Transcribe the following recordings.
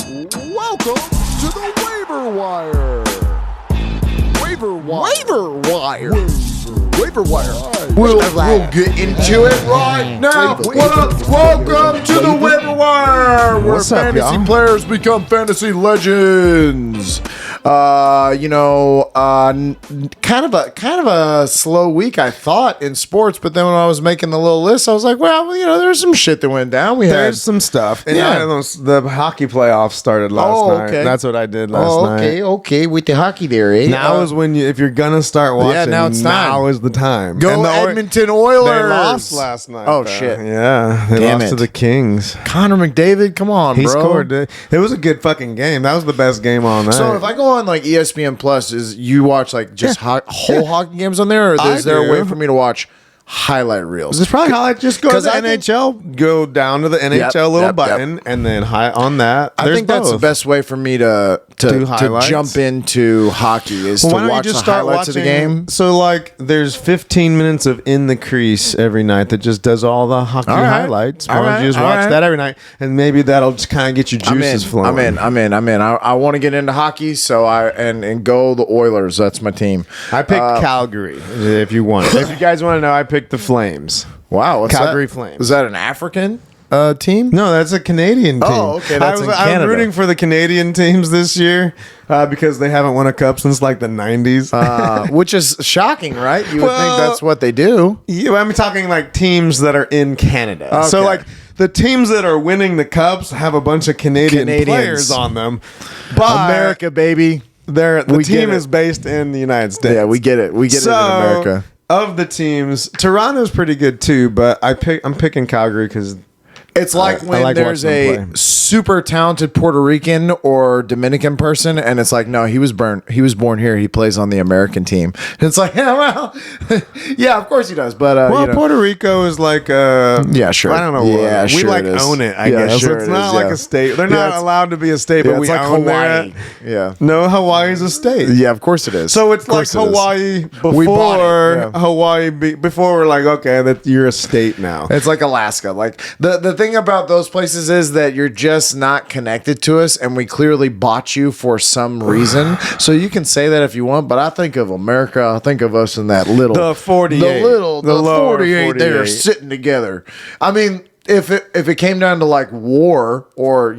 Welcome to the Waiver Wire. Waiver Wire. Waiver Wire. Waiver Wire. We'll get into it right now. What up? Welcome to the Waiver Wire, where fantasy players become fantasy legends. Kind of a slow week, I thought, in sports. But then when I was making the little list, I was like, well, there's some shit that went down. There's some stuff. And the hockey playoffs started last night. That's what I did last night. Okay, with the hockey there, eh? Now is when if you're gonna start watching. Now it's time. Now is the time. Go the Edmonton Oilers. They lost last night. Oh shit! Yeah, they lost to the Kings. Connor McDavid, come on, he bro. Scored. It was a good fucking game. That was the best game all night. So if I go on like ESPN Plus, is you watch like just whole hockey games on there, or is there a way for me to watch highlight reels? There's probably highlight. Just go to the NHL. Go down to the NHL button, and then on that. I think that's the best way for me to jump into hockey is to watch the highlights of the game. So like, there's 15 minutes of In the Crease every night that just does all the hockey highlights. Why don't you just watch that every night, and maybe that'll just kind of get your juices flowing. I'm in. I want to get into hockey, so and go the Oilers. That's my team. I picked Calgary. If you want, if you guys want to know, I picked the Flames. Wow, what's Calgary that? Flames. Is that an African team? No, that's a Canadian team. Oh, okay. That's in Canada. I'm rooting for the Canadian teams this year because they haven't won a cup since like the 90s. Which is shocking, right? You would think that's what they do. Yeah, I'm talking like teams that are in Canada. Okay. So like the teams that are winning the cups have a bunch of Canadians players on them. But America, baby. The team is based in the United States. Yeah, we get it. We get it in America. Of the teams, Toronto's pretty good too, but I'm picking Calgary because it's like when there's a super talented Puerto Rican or Dominican person, and it's like, no, he was born here. He plays on the American team. And it's like, yeah, well, yeah, of course he does. But Puerto Rico is like, yeah, sure. I don't know. Yeah, we own it. I guess sure it's not like a state. They're not allowed to be a state, but we like own Hawaii. that. Yeah, no, Hawaii's a state. Yeah, of course it is. So it's like Hawaii before Hawaii. Before we're like, okay, that you're a state now. It's like Alaska. Like the thing about those places is that you're just not connected to us, and we clearly bought you for some reason. So you can say that if you want, but I think of America, I think of us in that the 48, the 48 there sitting together. I mean, if it came down to like war or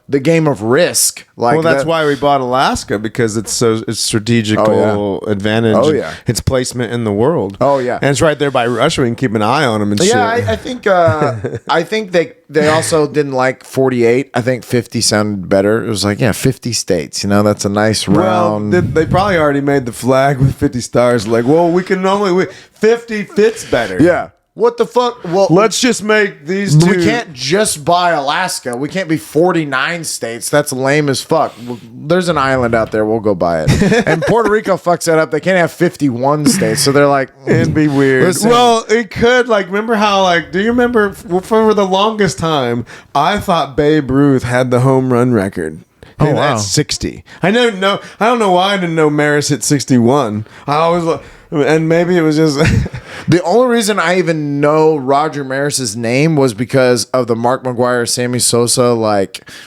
the game of Risk, like that's why we bought Alaska, because it's strategical advantage. Oh yeah, its placement in the world. Oh yeah, and it's right there by Russia. We can keep an eye on them and shit. I think I think they also didn't like 48. I think 50 sounded better. It was like 50 states. That's a nice round. Well, they probably already made the flag with 50 stars. Like, well, we can only 50 fits better. Yeah. What the fuck? Well, let's just make these two. We can't just buy Alaska. We can't be 49 states. That's lame as fuck. There's an island out there. We'll go buy it. And Puerto Rico fucks that up. They can't have 51 states. So they're like, it'd be weird. Listen. Well, it could. Like, remember how, do you remember for the longest time, I thought Babe Ruth had the home run record. Oh, wow. That's 60. I don't know why I didn't know Maris hit 61. I always and maybe it was just the only reason I even know Roger Maris's name was because of the Mark McGwire, Sammy Sosa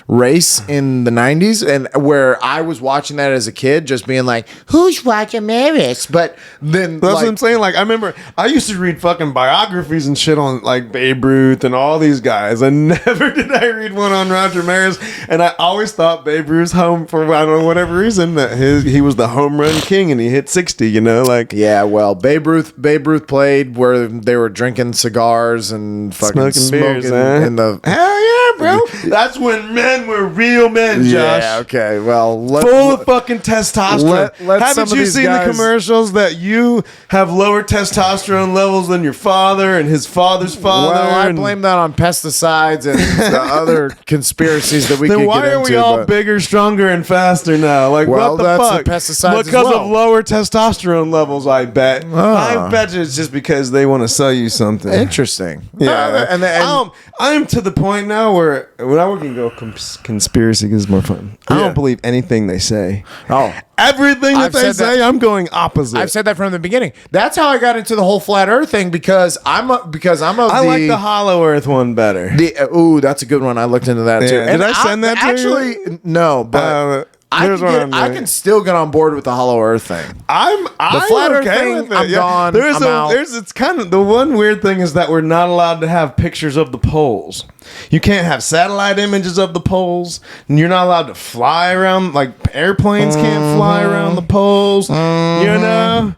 race in the 90s, and where I was watching that as a kid, just being like, who's Roger Maris? But then that's what I'm saying. Like, I remember I used to read fucking biographies and shit on like Babe Ruth and all these guys, and never did I read one on Roger Maris. And I always thought Babe Ruth's home for I don't know whatever reason that he was the home run king and he hit 60. Yeah, well, Babe Ruth played where they were drinking cigars and fucking smoking in the hell yeah, bro. That's when men were real men, Josh. Yeah, okay. Well, full of fucking testosterone. Haven't you seen the commercials that you have lower testosterone levels than your father and his father's father? Well, I blame that on pesticides and the other conspiracies that we could get into. Then why are we all bigger, stronger, and faster now? Like, what the fuck? Pesticides because of lower testosterone levels, I bet. I bet it's just because they want to sell you something. Interesting. Yeah. I'm to the point now where where when I can go conspiracy is more fun. I don't believe anything they say. Oh, everything that they say, I'm going opposite. I've said that from the beginning. That's how I got into the whole flat Earth thing because I like the Hollow Earth one better. That's a good one. I looked into that too. Did I send that to you? Actually, no, but I can still get on board with the Hollow Earth thing. I'm flat Earth thing, with it. I'm gone. I'm out. It's kind of the one weird thing is that we're not allowed to have pictures of the poles. You can't have satellite images of the poles, and you're not allowed to fly around. Like airplanes can't fly around the poles. You know.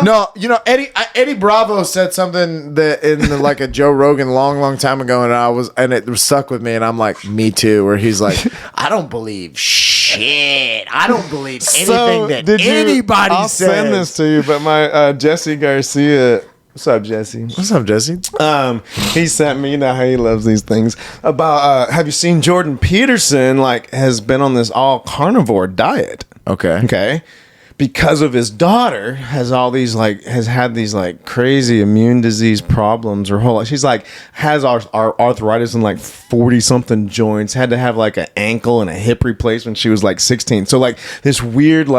No, Eddie Bravo said something that in like a Joe Rogan long time ago, and it stuck with me, and I'm like, me too. Where he's like, I don't believe shit. I don't believe anything that anybody I'll says. I'll send this to you, but my Jesse Garcia. What's up, Jesse? What's up, Jesse? He sent me, you know how he loves these things, about have you seen Jordan Peterson has been on this all carnivore diet? Okay. Because of his daughter has had these crazy immune disease problems her whole life. She's has our arthritis in 40 something joints, had to have an ankle and a hip replacement. She was 16. So this weird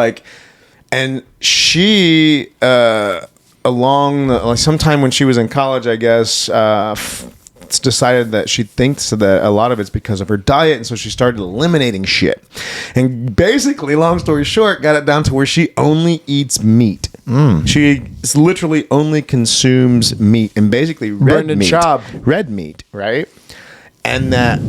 and she sometime when she was in college, I guess, decided that she thinks that a lot of it's because of her diet, and so she started eliminating shit. And basically, long story short, got it down to where she only eats meat. She literally only consumes meat, and basically red meat, right? And that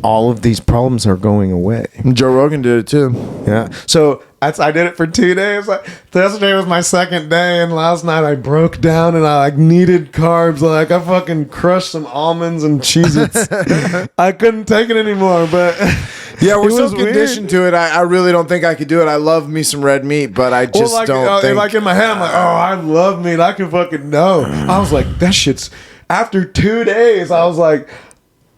all of these problems are going away. Joe Rogan did it too. Yeah. So I did it for 2 days. Yesterday was my second day, and last night I broke down and I needed carbs. I fucking crushed some almonds and Cheez-Its. I couldn't take it anymore, but yeah, we're so conditioned to it. I really don't think I could do it. I love me some red meat, but I just don't think. In my head, I'm I love meat. I can fucking know. I was that shit's. After 2 days, I was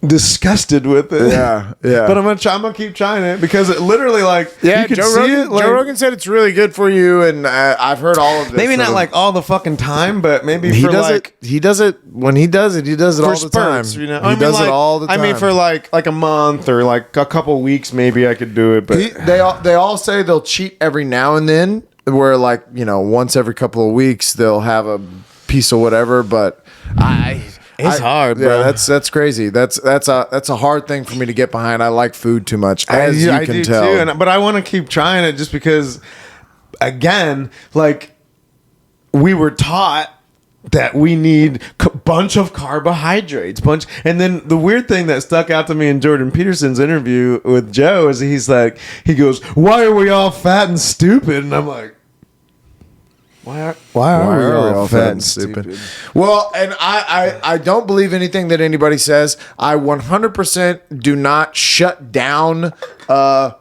disgusted with it. Yeah. But I'm gonna keep trying it because it literally you could Joe Rogan said it's really good for you, and I've heard all of this. Maybe not all the fucking time, but maybe he does it. He does it when he does it. He does it all the time. You know? He does it all the time. I mean, for like a month or a couple weeks, maybe I could do it. But they all say they'll cheat every now and then, where once every couple of weeks they'll have a piece of whatever. But it's hard, bro. Yeah, that's crazy. That's a hard thing for me to get behind. I like food too much, as you can tell. Too, but I want to keep trying it just because, again, we were taught that we need a bunch of carbohydrates, and then the weird thing that stuck out to me in Jordan Peterson's interview with Joe is he goes, "Why are we all fat and stupid?" And I'm like, Why are we all fat and stupid? Well, and I don't believe anything that anybody says. I 100% do not shut down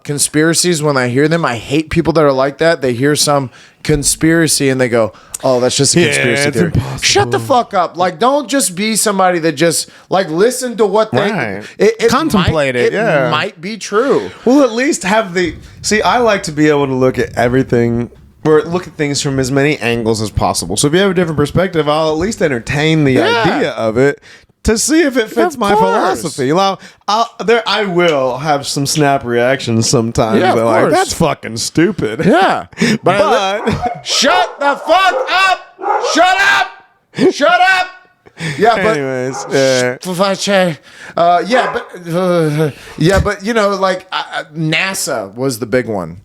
conspiracies when I hear them. I hate people that are like that. They hear some conspiracy and they go, "Oh, that's just a conspiracy theory." Impossible. Shut the fuck up. Don't just be somebody that just listen to what they contemplate it. It might be true. Well, at least have I like to be able to look at everything. Or look at things from as many angles as possible. So if you have a different perspective, I'll at least entertain the idea of it to see if it fits my philosophy. I will have some snap reactions sometimes. Yeah, of course. That's fucking stupid. Yeah. But shut the fuck up! Shut up! Shut up! Yeah, but anyways, NASA was the big one.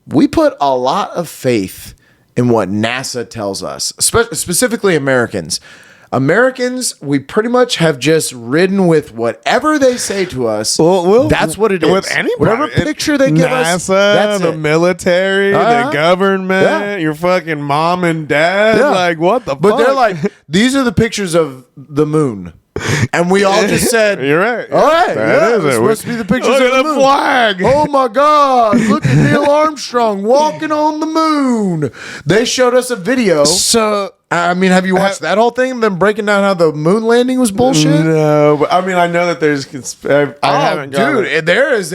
We put a lot of faith in what NASA tells us, specifically Americans. Americans, we pretty much have just ridden with whatever they say to us. That's what it is. With anybody. Whatever picture they give us. NASA, the military, the government, your fucking mom and dad. What the fuck? But they're these are the pictures of the moon. And we all just said, "You're right. All right, it's supposed to be the pictures look of at the flag. Oh my God! Look at Neil Armstrong walking on the moon." They showed us a video. So, have you watched that whole thing? Them breaking down how the moon landing was bullshit. No, but I know that there's. I haven't. Dude, there is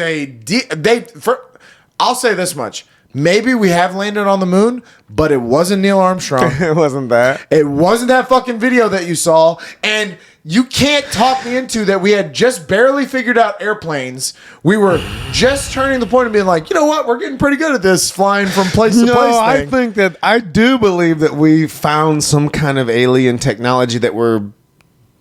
I'll say this much. maybe we have landed on the moon, but it wasn't Neil Armstrong. It wasn't that. It wasn't that fucking video that you saw. And you can't talk me into that we had just barely figured out airplanes. We were just turning the point of being like, you know what? We're getting pretty good at this flying from place to place I think that I do believe that we found some kind of alien technology that we're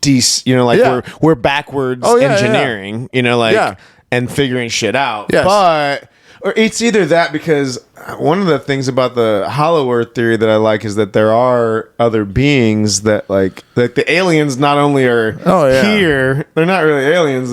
we're backwards engineering, and figuring shit out. Yes. But or it's either that, because one of the things about the Hollow Earth theory that I like is that there are other beings that like the aliens not only are here, they're not really aliens,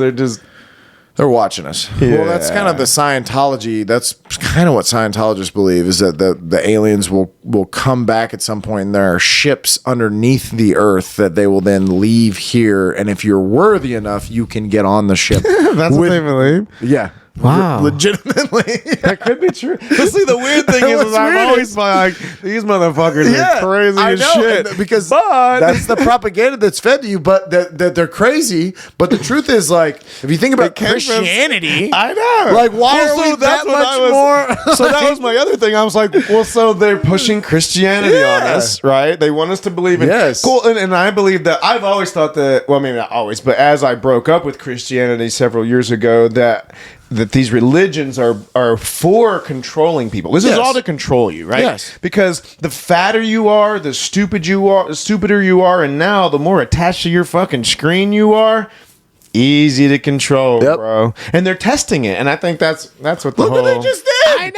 they're watching us. Yeah. Well, that's kind of the Scientology. That's kind of what Scientologists believe, is that the aliens will come back at some point, and there are ships underneath the earth that they will then leave here. And if you're worthy enough, you can get on the ship. That's what they believe. Yeah. Wow. Legitimately. That could be true. But see, the weird thing is I'm always like, these motherfuckers are crazy I as know, shit. because but that's the propaganda that's fed to you, but that they're crazy. But the truth is, like, if you think about Christianity, I know. like, why are we that much more? So that was my other thing. I was like, well, so they're pushing Christianity on us, right? They want us to believe in cool. And I believe that I've always thought that, well, maybe not always, but as I broke up with Christianity several years ago, that these religions are for controlling people. This is all to control you, right? Yes. Because the fatter you are, the stupider you are, and now the more attached to your fucking screen you are, easy to control, bro. And they're testing it, and I think that's what the Look what they just did. I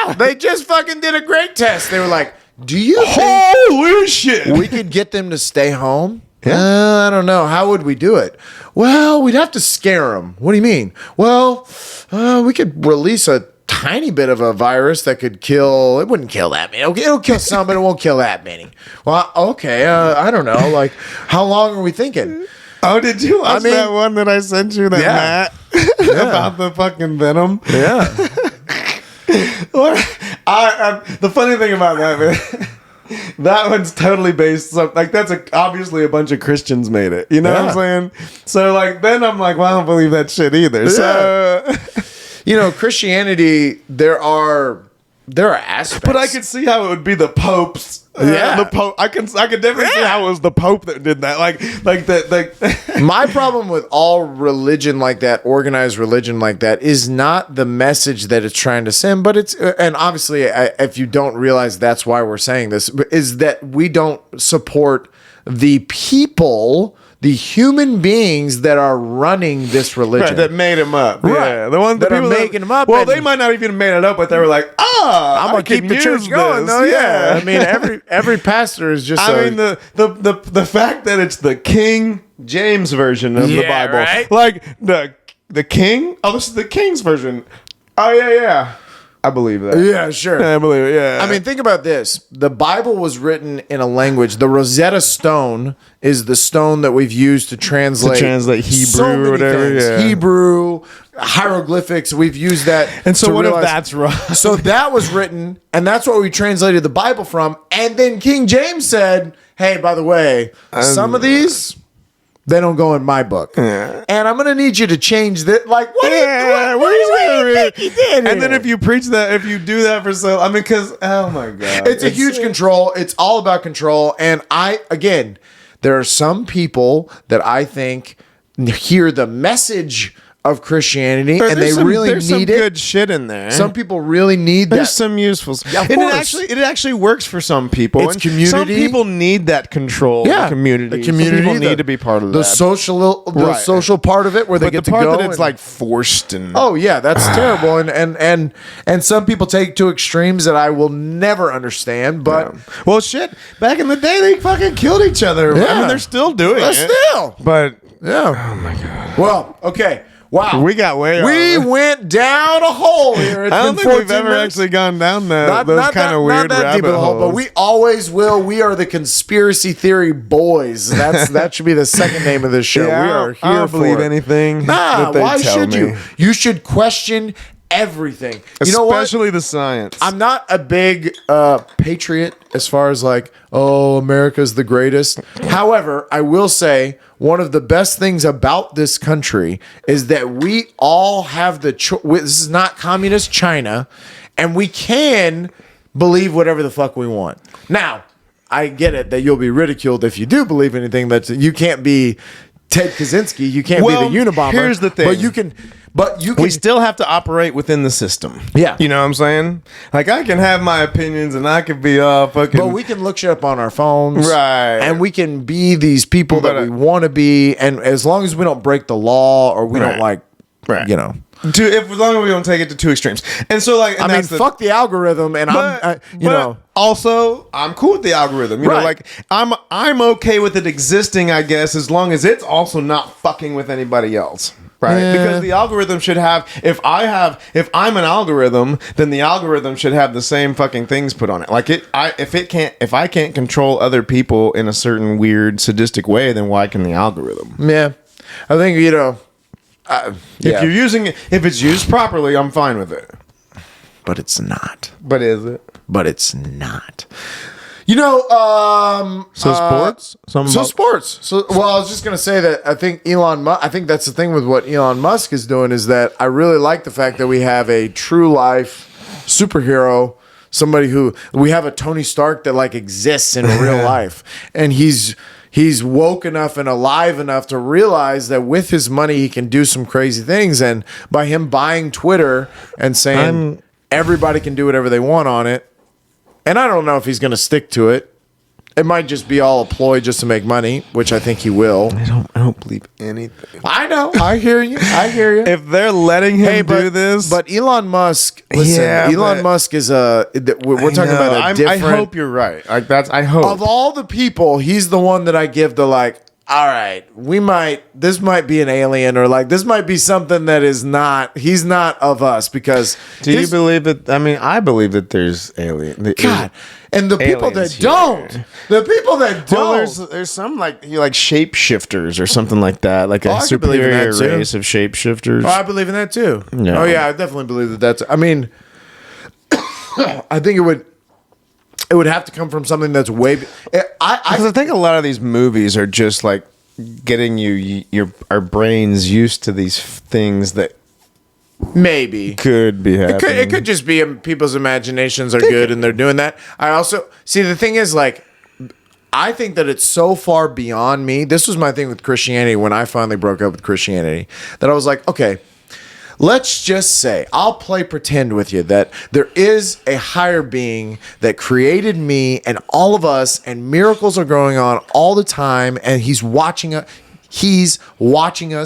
know. They just fucking did a great test. They were like, do you think holy shit we could get them to stay home? Yeah. I don't know. How would we do it? Well, we'd have to scare them. What do you mean? Well, we could release a tiny bit of a virus that could kill. It wouldn't kill that many. Okay, it'll kill some, but it won't kill that many. Well, okay. I don't know. Like, how long are we thinking? Oh, did you watch that one that I sent you, Matt? About the fucking venom? Yeah. The funny thing about that, man, that one's totally based on, like, that's obviously a bunch of Christians made it. You know what I'm saying? So, like, then I'm like, well, I don't believe that shit either. Yeah. So, Christianity, there are aspects. But I could see how it would be the popes. The Pope. I could definitely see how it was the Pope that did that. Like that. My problem with all religion like that, organized religion like that, is not the message that it's trying to send, but it's, and obviously, if you don't realize that's why we're saying this, is that we don't support the people, the human beings that are running this religion. Right, that made him up. Right. Yeah, the ones that are making them up. Well, they might not even made it up, but they were like, I'm gonna keep the church going. Though, yeah. I mean, every pastor is just. I mean, the fact that it's the King James version of the Bible, right? Like the King. Oh, this is the King's version. Oh yeah. I believe that. Yeah, sure. I believe it, yeah. I mean, think about this. The Bible was written in a language. The Rosetta Stone is the stone that we've used to translate Hebrew so many or whatever. things. Yeah. Hebrew, hieroglyphics. We've used that. And so what realize, if that's wrong? So that was written, and that's what we translated the Bible from. And then King James said, hey, by the way, some of these... they don't go in my book. Yeah. And I'm going to need you to change that. Like, what do you think he did? And then if you preach that, if you do that for so, I mean, because, oh my God. It's a huge control. It's all about control. And again, there are some people that I think hear the message of Christianity and they really need it. There's some good shit in there. Some people really need that. There's some useful stuff. Yeah, and it actually works for some people. It's community. Some people need that control. Yeah. The community. The community. Some people need to be part of the that. social part of it where they get to go. But the part that it's like forced and... Oh yeah, that's terrible. And some people take to extremes that I will never understand. But well, shit. Back in the day, they fucking killed each other. Yeah. I mean, they're still doing it. Still. But yeah. Oh my God. Well, okay. Wow. We got way We off. went down a hole here. I don't think we've ever actually gone down those kind of weird rabbit holes. But we always will. We are the conspiracy theory boys. That should be the second name of this show. Yeah, we are here I don't for believe it. anything. Nah, that they why tell should me. you? You should question everything. You know what? Especially the science. I'm not a big patriot as far as like, oh, America's the greatest. However, I will say one of the best things about this country is that we all have the choice. This is not communist China, and we can believe whatever the fuck we want. Now, I get it that you'll be ridiculed if you do believe anything. You can't be Ted Kaczynski. You can't be the Unabomber. Here's the thing. But you can. We still have to operate within the system. Yeah. You know what I'm saying? Like, I can have my opinions and I can be all fucking... But we can look shit up on our phones. Right. And we can be these people that we want to be. And as long as we don't break the law or we don't as long as we don't take it to two extremes. And so, like... And I mean, fuck the algorithm and also, I'm cool with the algorithm. You know, like, I'm okay with it existing, I guess, as long as it's also not fucking with anybody else. Right, yeah. Because the algorithm should have. If I'm an algorithm, then the algorithm should have the same fucking things put on it. Like if I can't control other people in a certain weird sadistic way, then why can the algorithm? Yeah, I think if it's used properly, I'm fine with it. But it's not. But is it? But it's not. Sports. Sports. So, well, I was just gonna say that I think I think that's the thing with what Elon Musk is doing is that I really like the fact that we have a true life superhero, somebody who we have a Tony Stark that like exists in real life, and he's woke enough and alive enough to realize that with his money he can do some crazy things, and by him buying Twitter and saying everybody can do whatever they want on it. And I don't know if he's going to stick to it. It might just be all a ploy just to make money, which I think he will. I don't believe anything. I know. I hear you. If they're letting him do this, but Elon Musk. Listen, Elon Musk is we're talking about a different. I hope you're right. Like I hope of all the people, he's the one that I give the like. All right, this might be an alien, or like this might be something that is not. He's not of us because. Do you believe that? I mean, I believe that there's alien. God, and the people that don't, well, there's some like shapeshifters or something like that, like a superior race of shapeshifters. Oh, I believe in that too. Yeah. Oh yeah, I definitely believe that. That's. I mean, I think it would have to come from something that's way. I think a lot of these movies are just like getting our brains used to these things that maybe could be happening. It could just be people's imaginations are good and they're doing that. I also see the thing is like. I think that it's so far beyond me. This was my thing with Christianity when I finally broke up with Christianity that I was like, okay, let's just say I'll play pretend with you that there is a higher being that created me and all of us, and miracles are going on all the time, and he's watching us.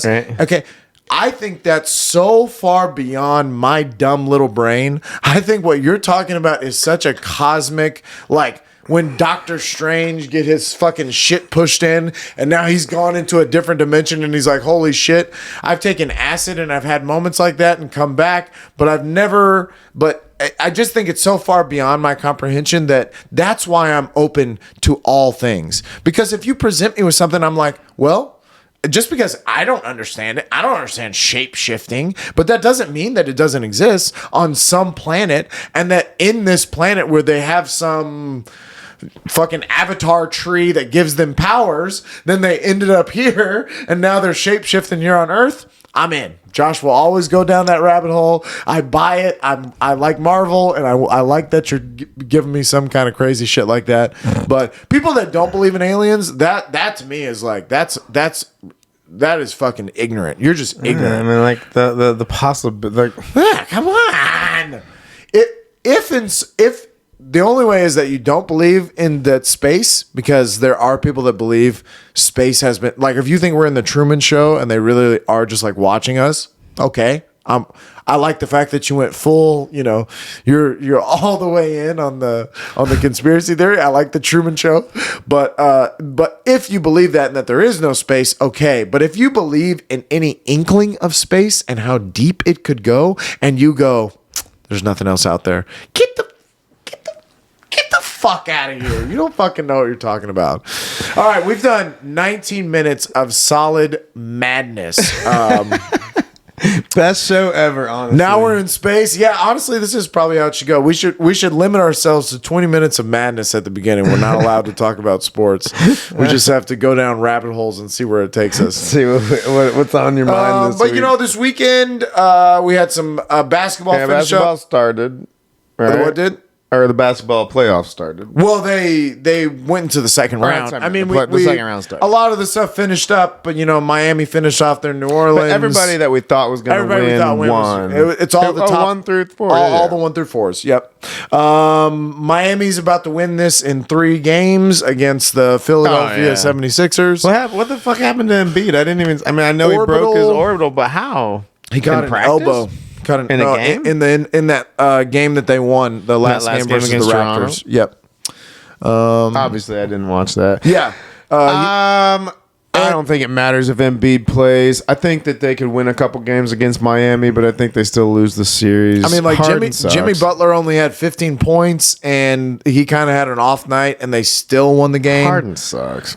Right. Okay. I think that's so far beyond my dumb little brain. I think what you're talking about is such a cosmic, like, when Doctor Strange get his fucking shit pushed in and now he's gone into a different dimension and he's like, holy shit, I've taken acid and I've had moments like that and come back, but I just think it's so far beyond my comprehension that's why I'm open to all things. Because if you present me with something, I'm like, well, just because I don't understand it, I don't understand shape shifting, but that doesn't mean that it doesn't exist on some planet, and that in this planet where they have some fucking avatar tree that gives them powers, then they ended up here and now they're shape shifting here on Earth. I'm in. Josh will always go down that rabbit hole. I buy it. I like Marvel, and I like that you're giving me some kind of crazy shit like that. But people that don't believe in aliens, that to me is like that is fucking ignorant. You're just ignorant. I mean, like the possible, like, come on. If the only way is that you don't believe in that space, because there are people that believe space has been, like, if you think we're in the Truman Show and they really are just like watching us, okay. I like the fact that you went full, you're all the way in on the conspiracy theory. I like the Truman Show, but if you believe that and that there is no space, okay. But if you believe in any inkling of space and how deep it could go, and you go, there's nothing else out there, get the fuck out of here. You don't fucking know what you're talking about. All right, we've done 19 minutes of solid madness. Best show ever, honestly. Now we're in space. Yeah, honestly, this is probably how it should go. We should limit ourselves to 20 minutes of madness at the beginning. We're not allowed to talk about sports. We just have to go down rabbit holes and see where it takes us. See what's on your mind this week. But this weekend we had some basketball. Basketball started. right? What did? Or the basketball playoffs started. Well, they went into the second round. that's what I I mean, mean. The we second round started. a lot of the stuff finished up, but Miami finished off their New Orleans. But everybody that we thought was going to Everybody we win thought won. it's all the top 1 through 4. all the 1 through 4s. Yep. Miami's about to win this in 3 games against the Philadelphia 76ers. What the fuck happened to Embiid? I didn't even. I mean, I know he broke his orbital, but how? He got an elbow. In a game? In that game that they won, the last game versus the against Raptors. Toronto? Yep. Obviously, I didn't watch that. Yeah. I don't think it matters if Embiid plays. I think that they could win a couple games against Miami, but I think they still lose the series. I mean, like Harden Jimmy sucks. Butler only had 15 points, and he kind of had an off night, and they still won the game. Harden sucks.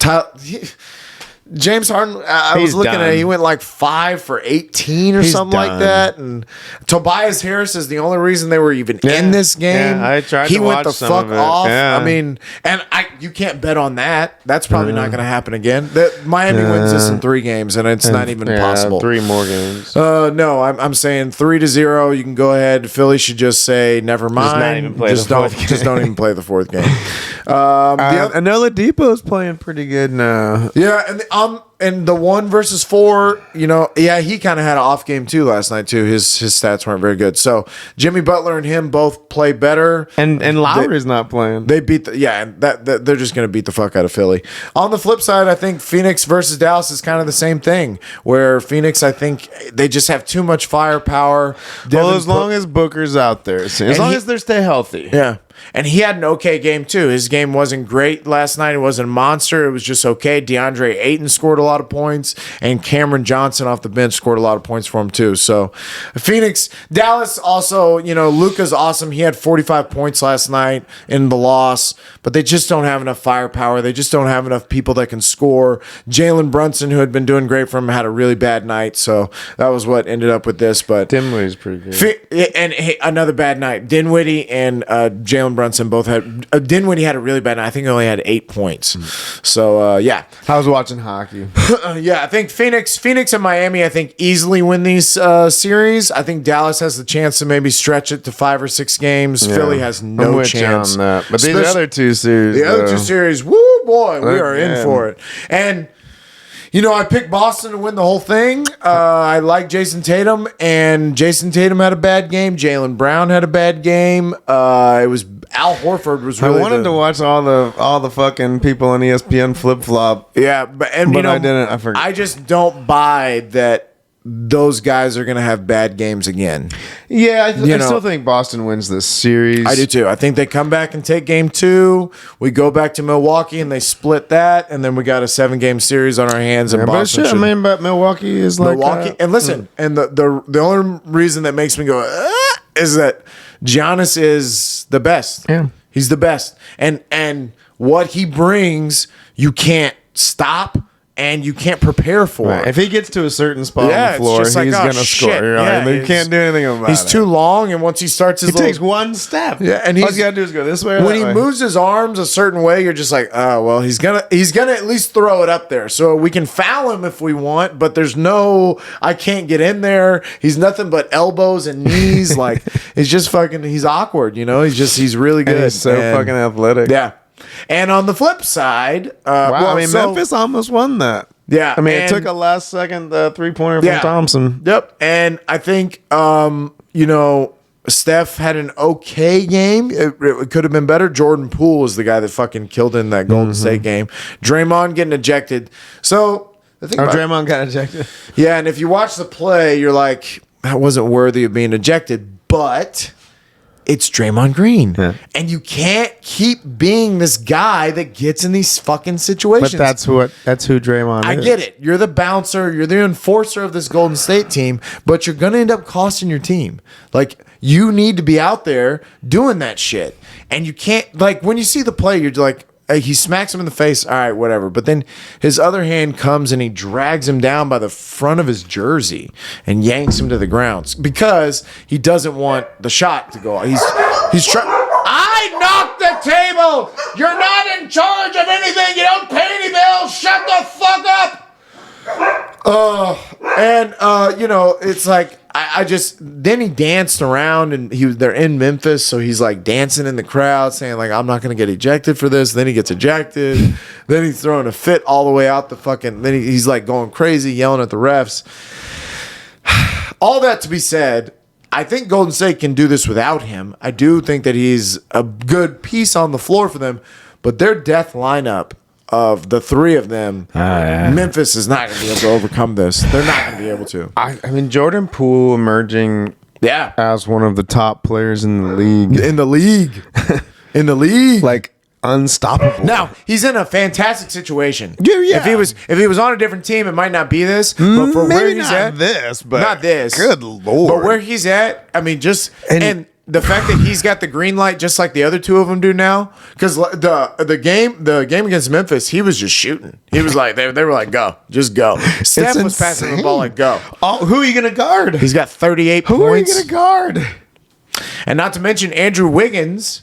James Harden, I was He's looking at it, done. he went like 5 for 18 or He's something like done. that. And Tobias Harris is the only reason they were even in this game. Yeah, I tried he to went watch the some fuck of it. off. Yeah. I mean, and you can't bet on that. That's probably not going to happen again. Miami wins this in 3 games, and it's not even possible. 3 more games. No, I'm saying 3-0. You can go ahead. Philly should just say never mind. not even play the fourth game. Just don't even play the 4th game. I know Oladipo's playing pretty good now. Yeah, and the 1 versus 4, he kind of had an off game too last night too. His stats weren't very good. So Jimmy Butler and him both play better. And Lowry's not playing. They beat and that they're just going to beat the fuck out of Philly. On the flip side, I think Phoenix versus Dallas is kind of the same thing. Where Phoenix, I think they just have too much firepower. Well, as long as Booker's out there, as long as they stay healthy. Yeah. And he had an okay game, too. His game wasn't great last night. It wasn't a monster. It was just okay. DeAndre Ayton scored a lot of points, and Cameron Johnson off the bench scored a lot of points for him, too. So, Dallas also, Luka's awesome. He had 45 points last night in the loss, but they just don't have enough firepower. They just don't have enough people that can score. Jalen Brunson, who had been doing great for him, had a really bad night. So, that was what ended up with this. But Dinwiddie's pretty good. And another bad night. Dinwiddie and Jalen Brunson both had. Dinwiddie had a really bad night. I think he only had 8 points. So yeah, I was watching hockey. yeah. I think Phoenix and Miami, I think easily win these series. I think Dallas has the chance to maybe stretch it to 5 or 6 games. Yeah. Philly has I'm no with chance. you on that. But these other 2 series, the other 2 series, woo boy, we are in Again. for it. And I picked Boston to win the whole thing. I like Jason Tatum, and Jason Tatum had a bad game. Jaylen Brown had a bad game. It was Al Horford was really. I wanted to watch all the fucking people on ESPN flip flop. Yeah, but I didn't. I forgot. I just don't buy that those guys are going to have bad games again. Yeah, I still think Boston wins this series. I do too. I think they come back and take game 2. We go back to Milwaukee and they split that, and then we got a 7-game series on our hands. And But Boston shit, but Milwaukee is like Milwaukee. And listen, and the only reason that makes me go is that Giannis is the best. Yeah. He's the best, and what he brings, you can't stop. And you can't prepare for Right. it. If he gets to a certain spot on the it's floor, just like, he's oh, gonna shit. score. Right? Yeah, You can't do anything about it. He's too long, and once he starts his He takes one step. Yeah, and all he's you gotta do is go this way. Or when that he way. moves his arms a certain way, you're just like, oh well, he's gonna at least throw it up there. So we can foul him if we want, but there's no, I can't get in there. He's nothing but elbows and knees. Like it's just fucking. He's awkward, He's really good. And he's so fucking athletic. Yeah. And on the flip side, Wow. Memphis almost won that. Yeah, I mean, it took a last second 3-pointer from Yeah. Thompson. Yep. And I think, Steph had an okay game. It could have been better. Jordan Poole is the guy that fucking killed in that Golden State game. Draymond getting ejected. So the thing about, Draymond got ejected. yeah, and if you watch the play, you're like, that wasn't worthy of being ejected. But it's Draymond Green. Yeah. And you can't keep being this guy that gets in these fucking situations. But that's who Draymond I is. get it. You're the bouncer. You're the enforcer of this Golden State team, but you're going to end up costing your team. Like, you need to be out there doing that shit. And you can't, like, when you see the play, you're like, hey, he smacks him in the face. All right, whatever. But then his other hand comes and he drags him down by the front of his jersey and yanks him to the ground because he doesn't want the shot to go. He's trying. I knocked the table. You're not in charge of anything. You don't pay any bills. Shut the fuck up. It's like I just then he danced around and they're in Memphis, so he's like dancing in the crowd, saying like I'm not gonna get ejected for this. Then he gets ejected. Then he's throwing a fit all the way out the fucking. Then he's like going crazy, yelling at the refs. All that to be said, I think Golden State can do this without him. I do think that he's a good piece on the floor for them, but their death lineup of the three of them, Memphis is not going to be able to overcome this. They're not going to be able to. I mean, Jordan Poole emerging as one of the top players in the league. In the league. Like, unstoppable. Now, he's in a fantastic situation. Yeah. If he was on a different team, it might not be this. But for where he's at. Not this. Good Lord. But where he's at, I mean, and the fact that he's got the green light just like the other two of them do now, because the game against Memphis, he was just shooting. He was like, they were like, go, just go. Steph was passing the ball like, go. Oh, who are you going to guard? He's got 38 points. Who are you going to guard? And not to mention Andrew Wiggins,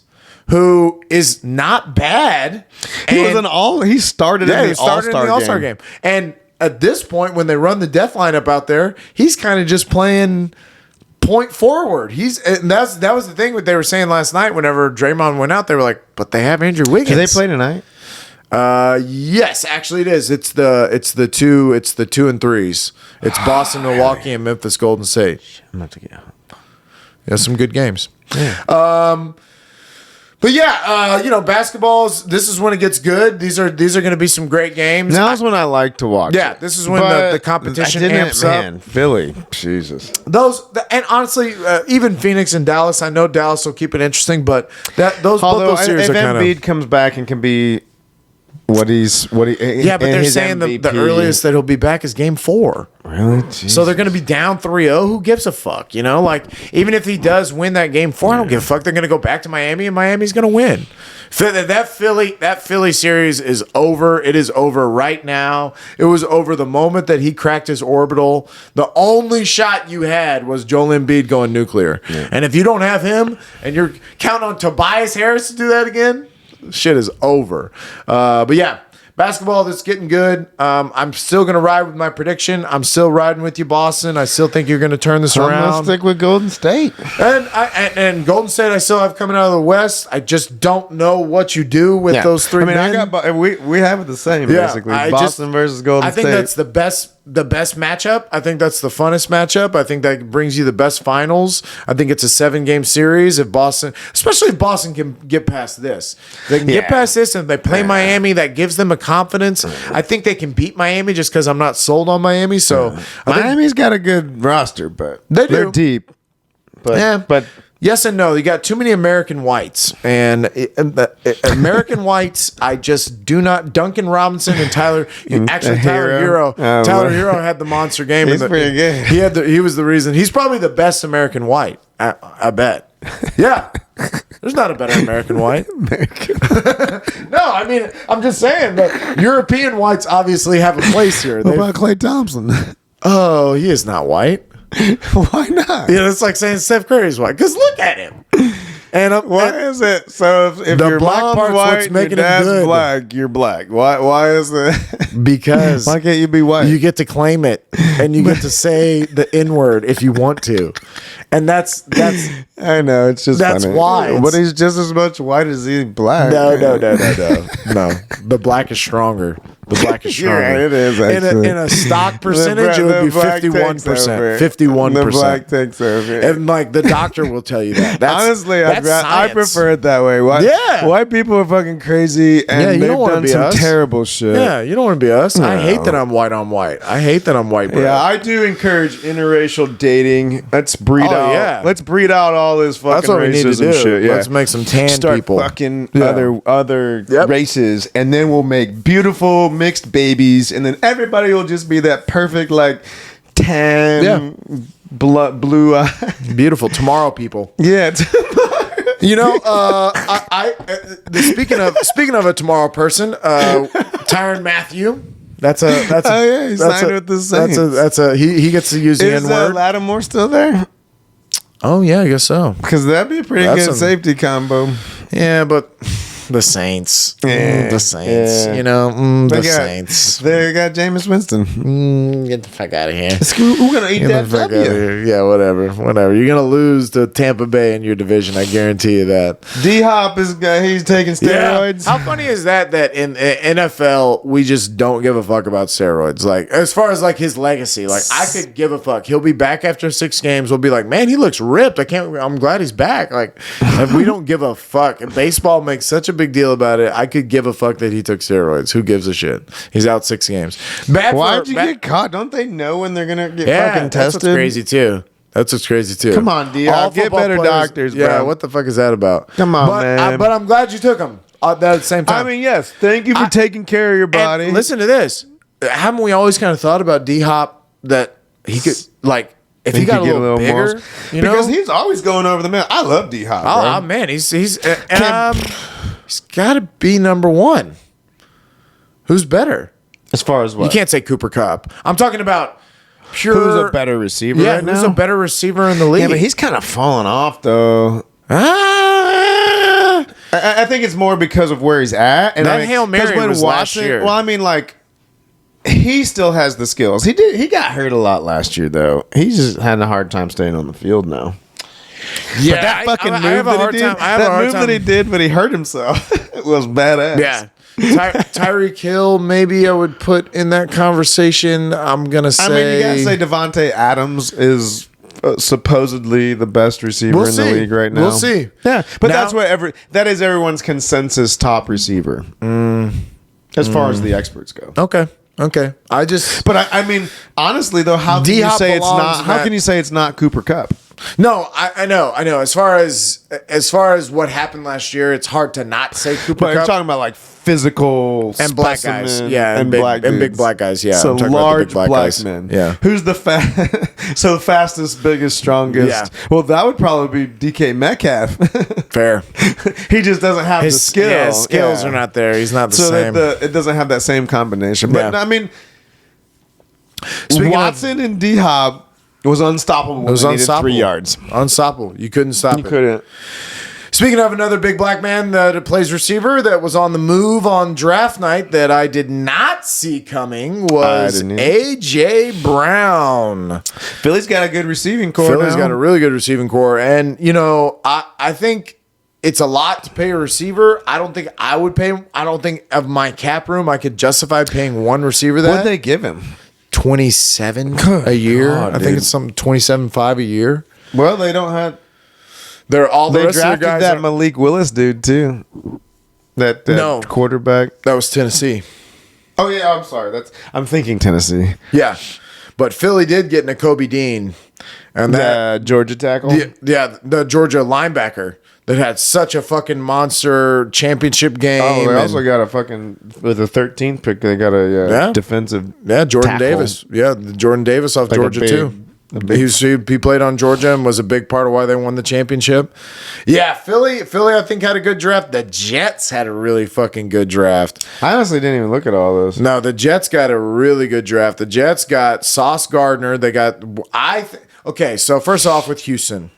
who is not bad. He started in the All-Star game. And at this point, when they run the death lineup out there, he's kind of just playing point forward. That was the thing that they were saying last night. Whenever Draymond went out, they were like, "But they have Andrew Wiggins." Do they play tonight? Yes, actually it is. It's the 2 and 3s. It's Boston, Milwaukee, and Memphis, Golden State. I'm about to get out. Yeah, some good games. Yeah. But yeah, basketballs. This is when it gets good. These are going to be some great games. Now's when I like to watch. Yeah, this is when the competition amps up. Philly, Jesus. And honestly, even Phoenix and Dallas. I know Dallas will keep it interesting, but both those series are kind of. If Embiid comes back and can be what he. Yeah, but they're saying the earliest that he'll be back is Game 4. Really? Jesus. So they're going to be down 3-0. Who gives a fuck? Like, even if he does win that Game 4, I don't give a fuck. They're going to go back to Miami, and Miami's going to win. That Philly series is over. It is over right now. It was over the moment that he cracked his orbital. The only shot you had was Joel Embiid going nuclear. Yeah. And if you don't have him, and you're counting on Tobias Harris to do that again, shit is over. But yeah, basketball, that's getting good. I'm still going to ride with my prediction. I'm still riding with you, Boston. I still think you're going to turn this around. I'm going to stick with Golden State. And Golden State, I still have coming out of the West. I just don't know what you do with those three men. We have it the same, basically. Boston versus Golden State. I think that's the best matchup. I think that's the funnest matchup. I think that brings you the best finals. I think it's a 7-game series. Especially if Boston can get past this. They can get past this, and if they play Miami, that gives them a confidence. I think they can beat Miami just because I'm not sold on Miami. So Miami's got a good roster, but they're deep. But yes and no. You got too many American whites, and American whites. I just do not. Duncan Robinson and Tyler Hero. Tyler Hero had the monster game. He's pretty good. He was the reason. He's probably the best American white. I bet. Yeah. There's not a better American white. No, I mean, I'm just saying that European whites obviously have a place here. What about Klay Thompson? Oh, he is not white. Why not? It's like saying Steph Curry's white. Because look at him. And why is it? So if the your black mom's part's white, what's making your dad's him good. black, you're black. Why is it? Because why can't you be white? You get to claim it, and you get to say the N-word if you want to, and that's. I know, it's just that's funny. why. But he's just as much white as he's black. No. The black is stronger. The black is stronger. Yeah, it is actually. In a stock percentage, it would be 51%. 51%. The black takes over. And like the doctor will tell you that. Honestly, I prefer it that way. Yeah. White people are fucking crazy, and they've done some terrible shit. Yeah, you don't want to be us. No. I hate that I'm white on white. I hate that I'm white, bro. Yeah, I do encourage interracial dating. Let's breed out. Yeah. Let's breed out all this fucking racism shit. Yeah. Let's make some tan Start people. Fucking other races, and then we'll make beautiful mixed babies, and then everybody will just be that perfect like tan blue eye. Beautiful tomorrow people. Yeah. Speaking of a tomorrow person, Tyrann Mathieu. He signed with the Saints. He gets to use the N-word. Is Lattimore still there? Oh yeah, I guess so. Because that'd be a pretty good safety combo. Yeah, but The Saints. Yeah, The Saints. yeah. You know, the They got- Saints. They got Jameis Winston. Get the fuck out of here. We're gonna eat Get that the fuck W. out of here. Yeah, whatever. You're gonna lose to Tampa Bay in your division. I guarantee you that. D Hop is he's taking steroids. How funny is that? That in NFL we just don't give a fuck about steroids. Like as far as like his legacy, like I could give a fuck. He'll be back after 6 games. We'll be like, man, he looks ripped. I'm glad he's back. Like if we don't give a fuck. And baseball makes such a big deal about it. I could give a fuck that he took steroids. Who gives a shit? He's out 6 games. Why'd you get caught? Don't they know when they're gonna get fucking that's tested? what's crazy too. That's what's crazy too. Come on, D. All Get football better doctors, bro. Yeah, what the fuck is that about? Come on, man. But I'm glad you took them at the same time. I mean, yes. Thank you for taking care of your body. And listen to this. Haven't we always kind of thought about D Hop that he could like if he got a little bigger, more. you know? Because he's always going over the mill. I love D Hop. Oh man, he's got to be number 1. Who's better? As far as what? You can't say Cooper Kupp. I'm talking about pure. Who's a better receiver Yeah, right now? who's a better receiver in the league? Yeah, but he's kind of falling off though. Ah. I think it's more because of where he's at. And That I mean, Hail Mary 'cause when was last year. Well, I mean, like he still has the skills. He got hurt a lot last year though. He's just having a hard time staying on the field now. Yeah, But that fucking I move have a that hard he did, time. I have a that hard move time. that he did when he hurt himself was badass. Yeah. Tyreek Hill, maybe I would put in that conversation. I'm gonna say. I mean, you gotta say Devontae Adams is supposedly the best receiver We'll in see. the league right now. We'll see. Yeah, but Now- that's what that is everyone's consensus top receiver, as far as the experts go. Okay. I just But I mean, honestly though, how can you D-Hop say it's belongs not? in How that- can you say it's not Cooper Kupp? no. I know. As far as what happened last year, it's hard to not say Cooper But I'm Kupp. talking about like physical And black guys. specimen Yeah, and big- black and big dudes. black guys, yeah. So I'm talking about the large big black black guys. men. Yeah. Who's the so fastest, biggest, strongest? Yeah. Well, that would probably be DK Metcalf. Fair. He just doesn't have the skill. Yeah, his skills are not there. He's not the so same. it doesn't have that same combination. But Yeah. I mean, Speaking of- Watson and D Hop was unstoppable. When It was they needed unstoppable. 3 yards. Unstoppable. You couldn't stop You it. couldn't. Speaking of another big black man that plays receiver that was on the move on draft night that I did not see coming was didn't either. A.J. Brown. Philly's got a good receiving core. Philly's now. got a really good receiving core. And, you know, I think it's a lot to pay a receiver. I don't think I would pay him. I don't think of my cap room I could justify paying one receiver that. What'd they give him? 27 a year. God, I think dude. it's something 27.5 a year. Well, they don't have. They're all the They rest of drafted the guys. that are- Malik Willis dude too. That No. quarterback. that was Tennessee. Oh yeah, I'm sorry. I'm thinking Tennessee. Yeah. But Philly did get Nakobe Dean. And that The Georgia tackle. the Georgia linebacker that had such a fucking monster championship game. Oh, they and- also got a fucking with a 13th pick. They got a Yeah. defensive. Jordan tackle. Davis. Yeah, Jordan Davis off Like a Georgia big- too. He played on Georgia and was a big part of why they won the championship. Yeah, Philly I think had a good draft. The Jets had a really fucking good draft. I honestly didn't even look at all this. No, the Jets got a really good draft. The Jets got Sauce Gardner. They got okay. So first off, with Houston,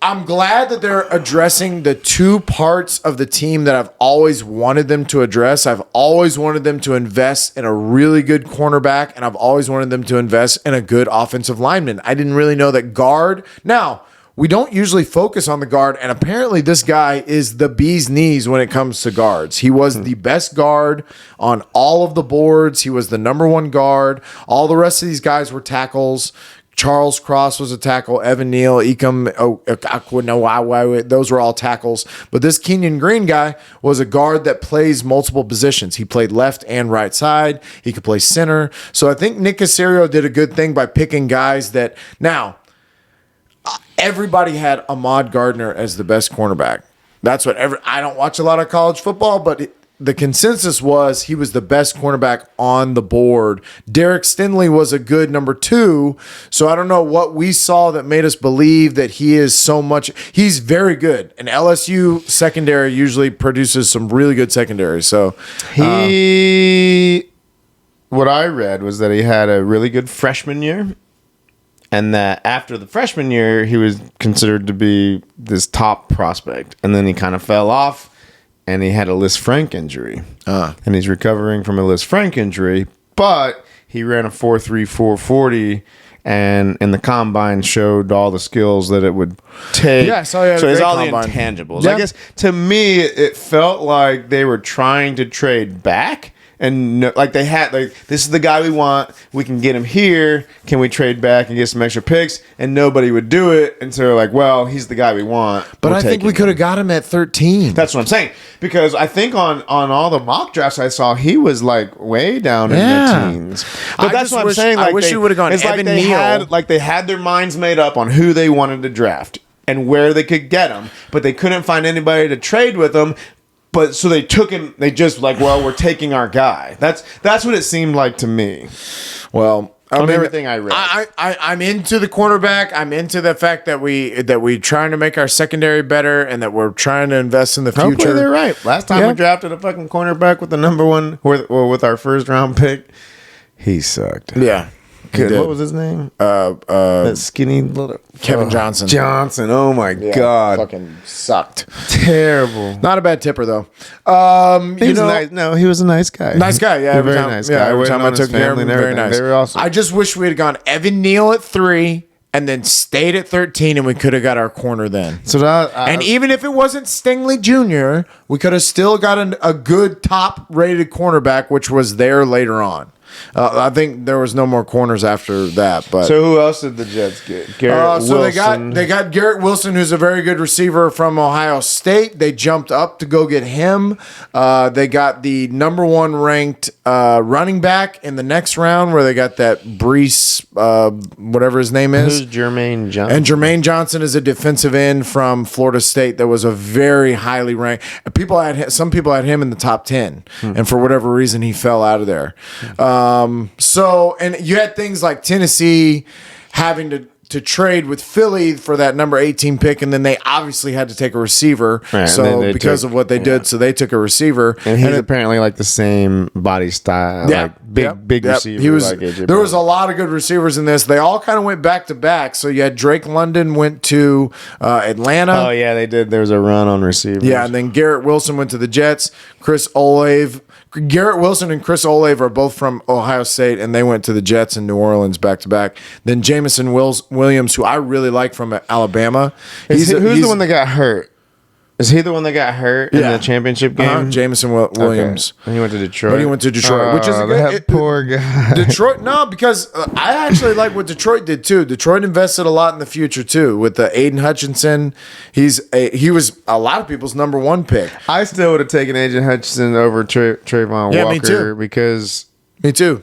I'm glad that they're addressing the two parts of the team that I've always wanted them to address. I've always wanted them to invest in a really good cornerback, and I've always wanted them to invest in a good offensive lineman. I didn't really know that guard. Now, we don't usually focus on the guard, and apparently this guy is the bee's knees when it comes to guards. He was the best guard on all of the boards. He was the number one guard. All the rest of these guys were tackles. Charles Cross was a tackle. Evan Neal, Ekum, those were all tackles. But this Kenyon Green guy was a guard that plays multiple positions. He played left and right side. He could play center. So I think Nick Caserio did a good thing by picking guys that now everybody had Ahmad Gardner as the best cornerback. That's what I don't watch a lot of college football, but the consensus was he was the best cornerback on the board. Derek Stinley was a good number 2. So I don't know what we saw that made us believe that he is so much. He's very good. And LSU secondary usually produces some really good secondary. So What I read was that he had a really good freshman year, and that after the freshman year, he was considered to be this top prospect. And then he kind of fell off, and he had a Liz Frank injury. And he's recovering from a Liz Frank injury, but he ran a 4.3 4.40, and in the combine showed all the skills that it would take. Yeah, so it's all combine. the intangibles. Yeah. I guess to me, it felt like they were trying to trade back. And like they had, like, this is the guy we want. We can get him here. Can we trade back and get some extra picks? And nobody would do it. And so they're like, well, he's the guy we want. But I think we could have got him at 13. That's what I'm saying. Because I think on all the mock drafts I saw, he was like way down in the teens. But that's what I'm saying. Like, I wish he would have gone Evan Neal. They had their minds made up on who they wanted to draft and where they could get him. But they couldn't find anybody to trade with him. But so they took him. They just like, well, we're taking our guy. That's what it seemed like to me. Well, everything I read, I'm into the cornerback. I'm into the fact that we trying to make our secondary better and that we're trying to invest in the future. Hopefully they're right. Last time we drafted a fucking cornerback with the number one, with our first round pick, he sucked. Yeah. What was his name? That skinny little Kevin Johnson. Johnson. Oh my god, fucking sucked. Terrible. Not a bad tipper though. He was a nice guy. Nice guy. Yeah, Every nice guy. Every time I took care of him, very nice. They were awesome. I just wish we had gone Evan Neal at 3 and then stayed at 13, and we could have got our corner then. So and even if it wasn't Stingley Jr., we could have still gotten a good top-rated cornerback, which was there later on. I think there was no more corners after that. But so who else did the Jets get? Garrett Wilson. They got Garrett Wilson, who's a very good receiver from Ohio State. They jumped up to go get him. They got the number 1 ranked running back in the next round, where they got that Brees, whatever his name is. Who's Jermaine Johnson? And Jermaine Johnson is a defensive end from Florida State that was a very highly ranked. Some people had him in the top 10, and for whatever reason he fell out of there. And you had things like Tennessee having to trade with Philly for that number 18 pick, and then they obviously had to take a receiver. Right, so because of what they did, so they took a receiver. And he's apparently like the same body style, big receiver. He was. Like AJ There was a lot of good receivers in this. They all kind of went back to back. So you had Drake London went to Atlanta. Oh yeah, they did. There was a run on receivers. Yeah, and then Garrett Wilson went to the Jets. Garrett Wilson and Chris Olave are both from Ohio State, and they went to the Jets in New Orleans back to back. Then Jamison Williams, who I really like from Alabama. Who's the one that got hurt? Is he the one that got hurt in the championship game? Jamison Williams. Okay. And he went to Detroit. But he went to Detroit, which is a that poor guy. Detroit, no, because I actually like what Detroit did too. Detroit invested a lot in the future too with the Aiden Hutchinson. He was a lot of people's number 1 pick. I still would have taken Aiden Hutchinson over Trayvon Walker. Me too. Because me too.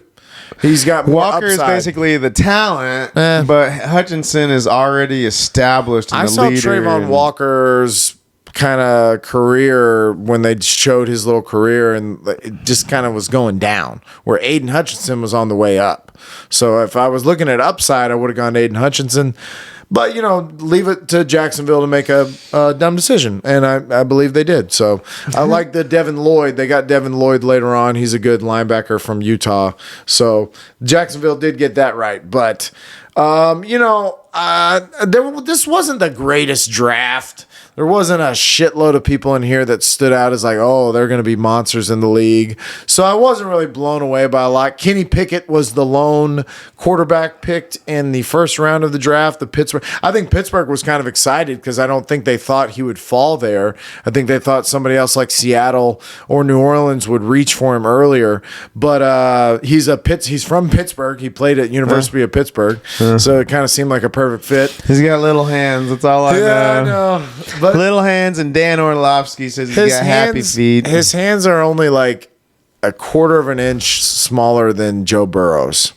He's got more Walker upside. is basically the talent, but Hutchinson is already established. I saw Trayvon Walker's kind of career when they showed his little career, and it just kind of was going down, where Aiden Hutchinson was on the way up. So if I was looking at upside, I would have gone Aiden Hutchinson. But, leave it to Jacksonville to make a dumb decision. And I believe they did. So I like the Devin Lloyd. They got Devin Lloyd later on. He's a good linebacker from Utah. So Jacksonville did get that right. But, this wasn't the greatest draft. There wasn't a shitload of people in here that stood out as like, oh, they're going to be monsters in the league. So I wasn't really blown away by a lot. Kenny Pickett was the lone quarterback picked in the first round of the draft. I think Pittsburgh was kind of excited because I don't think they thought he would fall there. I think they thought somebody else like Seattle or New Orleans would reach for him earlier. But he's from Pittsburgh. He played at University of Pittsburgh. So it kind of seemed like a perfect fit. He's got little hands. That's all I know. Yeah, I know. But little hands, and Dan Orlovsky says he's got happy feet. His hands are only like a quarter of an inch smaller than Joe Burrow's.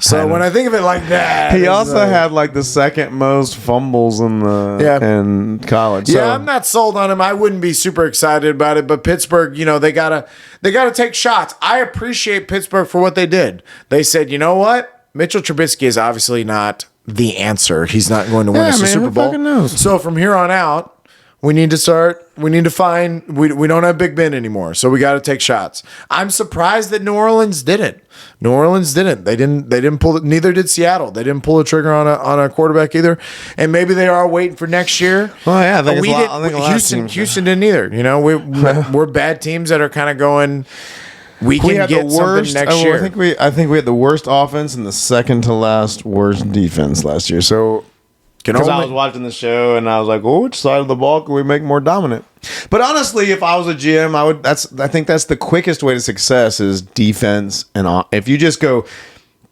So when I think of it like that, he also had like the second most fumbles in college. So. Yeah, I'm not sold on him. I wouldn't be super excited about it. But Pittsburgh, they gotta take shots. I appreciate Pittsburgh for what they did. They said, you know what, Mitchell Trubisky is obviously not the answer. He's not going to win us a Super Bowl. Who fucking knows? So from here on out, We need to find. We don't have Big Ben anymore, so we got to take shots. I'm surprised that New Orleans didn't. They didn't pull it. Neither did Seattle. They didn't pull the trigger on a quarterback either. And maybe they are waiting for next year. Oh yeah, I think a lot of teams- Houston didn't either. You know, we're bad teams that are kind of going. We can get something next year. I think we had the worst offense and the second to last worst defense last year. So because I was watching the show and I was like, which side of the ball can we make more dominant? But honestly, if I was a GM, I think that's the quickest way to success is defense and if you just go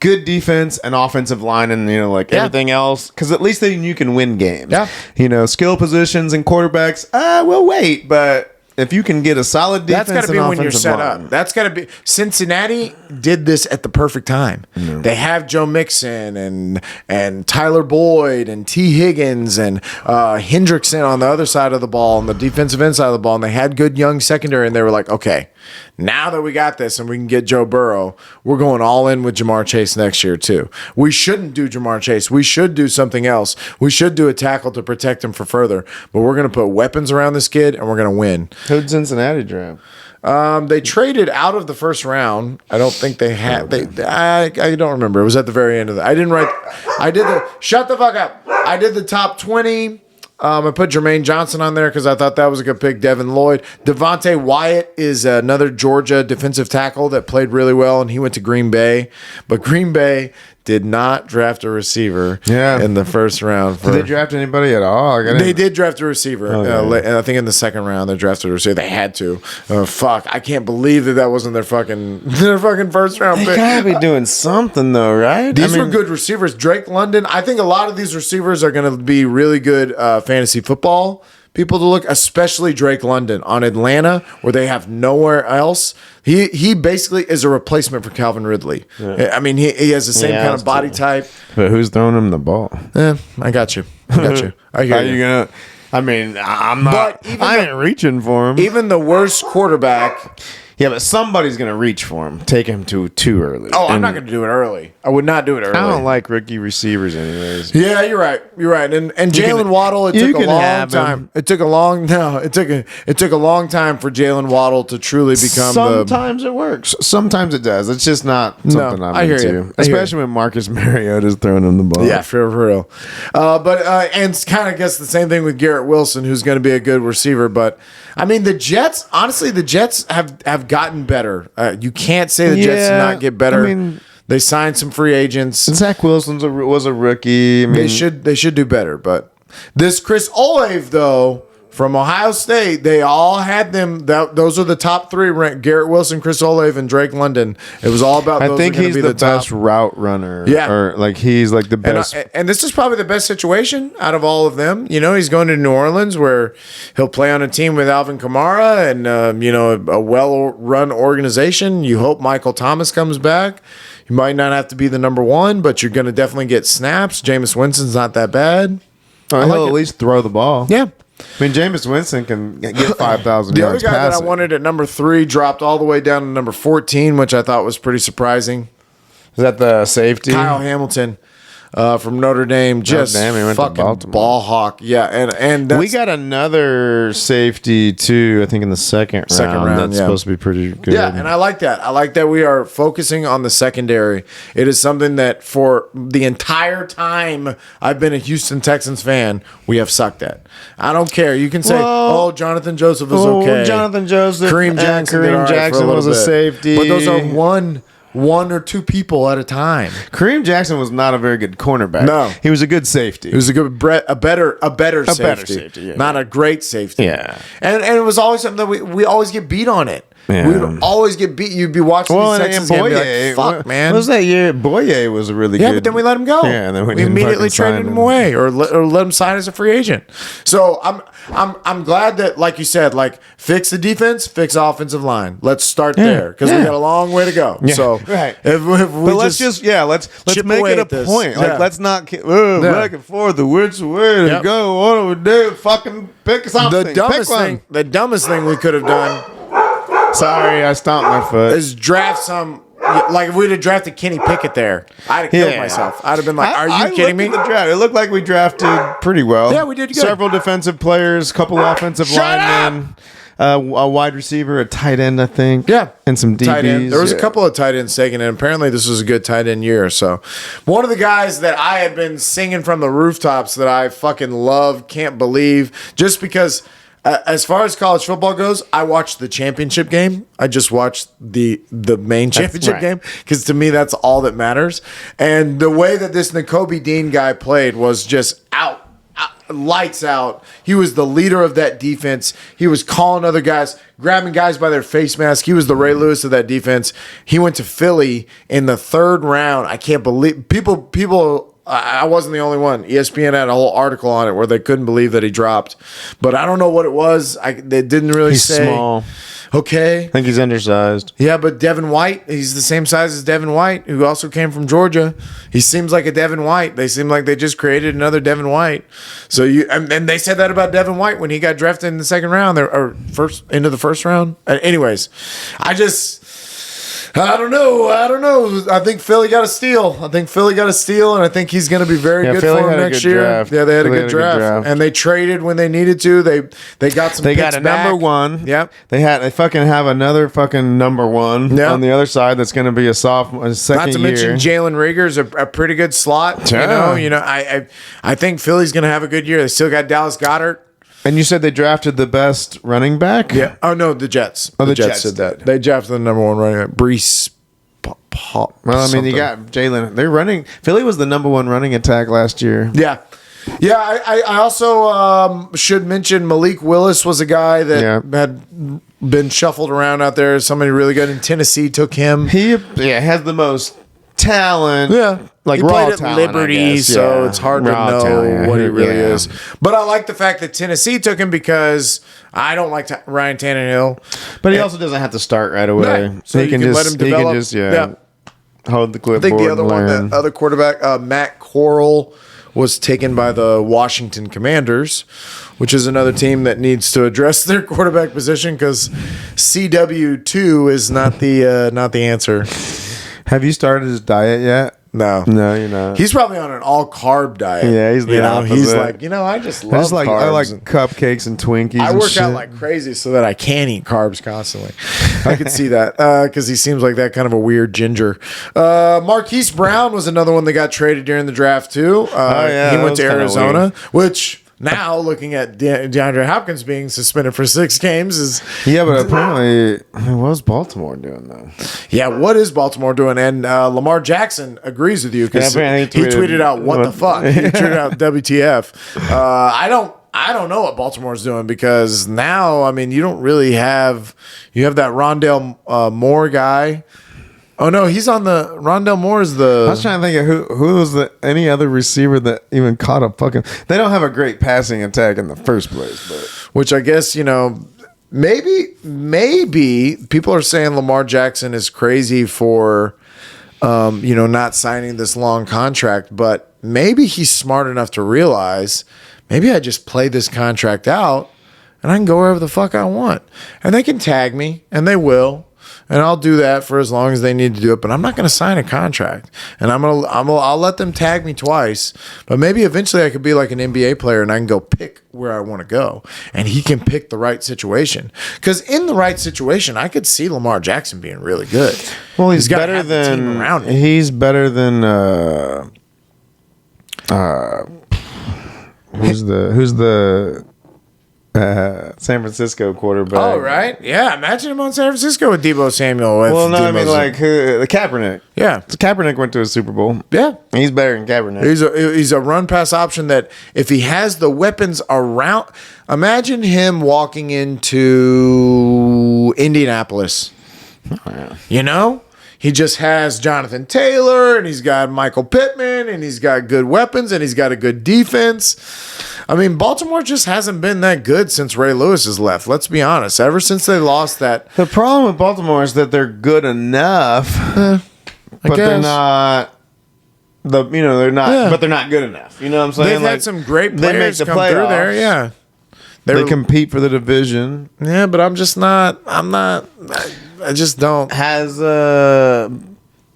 good defense and offensive line and everything else, because at least then you can win games. Yeah. Skill positions and quarterbacks, we'll wait, but if you can get a solid defense, that's got to be when you're set up. That's got to be. Cincinnati did this at the perfect time. No. They have Joe Mixon and Tyler Boyd and T. Higgins and Hendrickson on the other side of the ball, on the defensive end side of the ball, and they had good young secondary. And they were like, okay, now that we got this and we can get Joe Burrow, we're going all in with Jamar Chase next year too. We shouldn't do Jamar Chase. We should do something else. We should do a tackle to protect him for further. But we're going to put weapons around this kid and we're going to win. Who'd Cincinnati draft? They traded out of the first round. I don't think they had. I don't remember. It was at the very end of the. Shut the fuck up. I did the top 20. I put Jermaine Johnson on there because I thought that was a good pick. Devin Lloyd. Devontae Wyatt is another Georgia defensive tackle that played really well, and he went to Green Bay. But Green Bay did not draft a receiver in the first round. Did they draft anybody at all? They did draft a receiver. And I think in the second round they drafted a receiver. They had to. Fuck. I can't believe that wasn't their fucking first round pick. They gotta be doing something though, right? These were good receivers. Drake London. I think a lot of these receivers are going to be really good fantasy football people to look, especially Drake London on Atlanta, where they have nowhere else. He basically is a replacement for Calvin Ridley. Yeah. I mean, he has the same kind of body type. But who's throwing him the ball? I got you. I hear you. Gonna? I mean, I'm not. I ain't reaching for him. Even the worst quarterback. Yeah, but somebody's going to reach for him. Take him too early. Oh, I'm not going to do it early. I would not do it early. I don't like rookie receivers anyways. Yeah, you're right. And Jalen Waddle, it took a long time. It took a long time for Jalen Waddle to truly become Sometimes it works. Sometimes it does. It's just not something I'm into. Especially when Marcus Mariota's throwing him the ball. Yeah, for real. And kind of guess the same thing with Garrett Wilson, who's going to be a good receiver. But I mean, the Jets have gotten better. You can't say the Jets did not get better. I mean, they signed some free agents. Zach Wilson was a rookie. I mean, they should do better. But this Chris Olave, though, from Ohio State, they all had them. Those are the top three ranked: Garrett Wilson, Chris Olave, and Drake London. It was all about. I think he's the best route runner. Yeah, or he's like the best. And this is probably the best situation out of all of them. He's going to New Orleans, where he'll play on a team with Alvin Kamara and a well-run organization. You hope Michael Thomas comes back. You might not have to be the number one, but you're going to definitely get snaps. Jameis Winston's not that bad. He'll at least throw the ball. Yeah. I mean, Jameis Winston can get 5,000 the yards other guy passing. that I wanted at number 3 dropped all the way down to number 14, which I thought was pretty surprising. Is that the safety? Kyle Hamilton from Notre Dame. Just he went fucking ball hawk. Yeah, and we got another safety, too, I think in the second round. That's supposed to be pretty good. Yeah, and I like that. I like that we are focusing on the secondary. It is something that for the entire time I've been a Houston Texans fan, we have sucked at. I don't care. You can say, Jonathan Joseph is okay. Jonathan Joseph. Kareem Jackson was a safety. But those are one or two people at a time. Kareem Jackson was not a very good cornerback. No, he was a good safety. He was a better safety, yeah. Not a great safety. Yeah, and it was always something that we always get beat on it. Yeah. We would always get beat. You'd be watching these Texans game and be like, fuck, man. What was that year? Boye was a really good. Yeah, but then we let him go. Yeah, and then we immediately traded him away or let him sign as a free agent. So I'm glad that, like you said, fix the defense, fix offensive line. Let's start there because we got a long way to go. Yeah. So right. If we let's make it a point. Yeah. Let's not back and forth. Which way to go? What do we do? Fucking pick something. The dumbest thing we could have done. Sorry, I stomped my foot. Is draft some like if we'd have drafted Kenny Pickett there, I'd have killed myself. I'd have been like, "Are you kidding me?" The draft. It looked like we drafted pretty well. Yeah, we did good. Several defensive players, couple offensive linemen, a wide receiver, a tight end, I think. Yeah, and some DBs. Tight end. There was a couple of tight ends taken, and apparently this was a good tight end year. So, one of the guys that I had been singing from the rooftops that I fucking love, can't believe, just because. As far as college football goes, I watched the championship game. I just watched the main championship game because to me that's all that matters. And the way that this Nakobe Dean guy played was just lights out. He was the leader of that defense. He was calling other guys, grabbing guys by their face mask. He was the Ray Lewis of that defense. He went to Philly in the 3rd round. I can't believe people. I wasn't the only one. ESPN had a whole article on it where they couldn't believe that he dropped. But I don't know what it was. They didn't really say. He's small. Okay. I think he's undersized. Yeah, but Devin White, he's the same size as Devin White, who also came from Georgia. He seems like a Devin White. They seem like they just created another Devin White. So and they said that about Devin White when he got drafted in the 2nd round or into the 1st round. Anyways, I don't know. I think Philly got a steal. And I think he's going to be very good Philly for him next year. Draft. Yeah, they had a Philly good draft. And they traded when they needed to. They got some. They picks got a back. number 1. Yep. They fucking have another fucking number 1 Yep. on the other side. That's going to be a sophomore, a second Not to year. mention Jalen Reagor's a pretty good slot. Yeah. I think Philly's going to have a good year. They still got Dallas Goedert. And you said they drafted the best running back? Yeah. Oh no, the Jets. Oh, the Jets did that. did. They drafted the number 1 running back, Brees. Well, I mean, you got Jalen. They're running. Philly was the number 1 running attack last year. Yeah. Yeah, I also should mention Malik Willis was a guy that had been shuffled around out there. Somebody really good in Tennessee took him. He has the most talent. Yeah. Like he raw played at talent, Liberty, so it's hard to know talent, what he really is. But I like the fact that Tennessee took him because I don't like Ryan Tannehill. But he also doesn't have to start right away. Right. So you can let him develop. He can just hold the clipboard. I think the other and one, learn. the other quarterback, Matt Corral, was taken by the Washington Commanders, which is another team that needs to address their quarterback position because CW2 is not the answer. Have you started his diet yet? No, you're not. He's probably on an all carb diet. Yeah, he's the opposite. He's like, I just love carbs. I like cupcakes and Twinkies. I and work shit. out like crazy so that I can eat carbs constantly. I could see that because he seems like that kind of a weird ginger. Marquise Brown was another one that got traded during the draft too. He went to Arizona, which now looking at DeAndre Hopkins being suspended for 6 games is but apparently, what was Baltimore doing though? Yeah, what is Baltimore doing? And Lamar Jackson agrees with you because he tweeted out, "What the fuck?" He tweeted out, "WTF?" I don't know what Baltimore's doing because now, I mean, you don't really have that Rondale Moore guy. Oh no, he's on the Rondale Moore is the. I was trying to think of who was any other receiver that even caught a fucking. They don't have a great passing attack in the first place, but which I guess maybe people are saying Lamar Jackson is crazy for, not signing this long contract, but maybe he's smart enough to realize maybe I just play this contract out and I can go wherever the fuck I want, and they can tag me, and they will. And I'll do that for as long as they need to do it, but I'm not going to sign a contract. And I'll let them tag me twice, but maybe eventually I could be like an NBA player and I can go pick where I want to go, and he can pick the right situation. Because in the right situation, I could see Lamar Jackson being really good. Well, he's gotta better have the team than around him. he's better than who's the San Francisco quarterback. Oh, right. Yeah, imagine him on San Francisco with Deebo Samuel. Well, no, I mean like the Kaepernick. Yeah, Kaepernick went to a Super Bowl. Yeah, he's better than Kaepernick. He's a run pass option that if he has the weapons around, imagine him walking into Indianapolis. Oh, yeah. He just has Jonathan Taylor, and he's got Michael Pittman, and he's got good weapons, and he's got a good defense. I mean, Baltimore just hasn't been that good since Ray Lewis has left. Let's be honest. Ever since they lost that. The problem with Baltimore is that they're good enough, but they're not. They're not, but they're not good enough. You know what I'm saying? They've had some great players come through there. Yeah, they compete for the division. Yeah, but I'm just not. I just don't. Has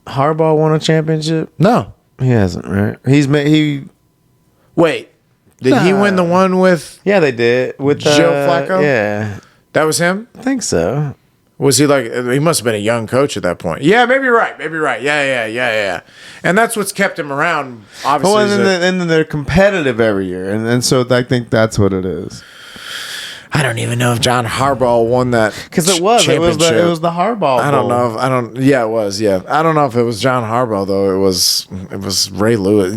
Harbaugh won a championship? No. He hasn't, right? He Wait. Did he win the one with Yeah, they did with Joe Flacco? Yeah, that was him? I think so. Was he like, he must have been a young coach at that point. Yeah, maybe you're right. Yeah. And that's what's kept him around, obviously. Well, and then they're competitive every year, and so I think that's what it is. I don't even know if John Harbaugh won that Because it was the Harbaugh. I don't know. Yeah, it was. Yeah, I don't know if it was John Harbaugh though. It was Ray Lewis.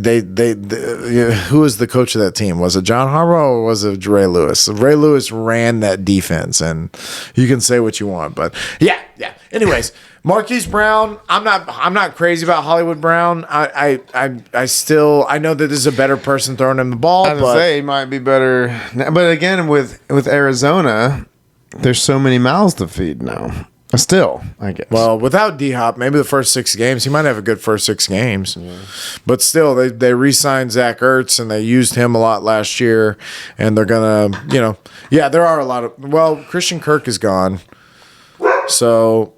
Who was the coach of that team? Was it John Harbaugh or was it Ray Lewis? Ray Lewis ran that defense, and you can say what you want, but yeah. Anyways, Marquise Brown. I'm not crazy about Hollywood Brown. I still know that this is a better person throwing him the ball. I was gonna say he might be better, but again, with Arizona, there's so many mouths to feed now. Still, I guess. Well, without D-Hop, maybe the first 6 games, he might have a good first 6 games. Yeah. But still, they re-signed Zach Ertz, and they used him a lot last year, and they're going to, there are a lot of, Christian Kirk is gone. So,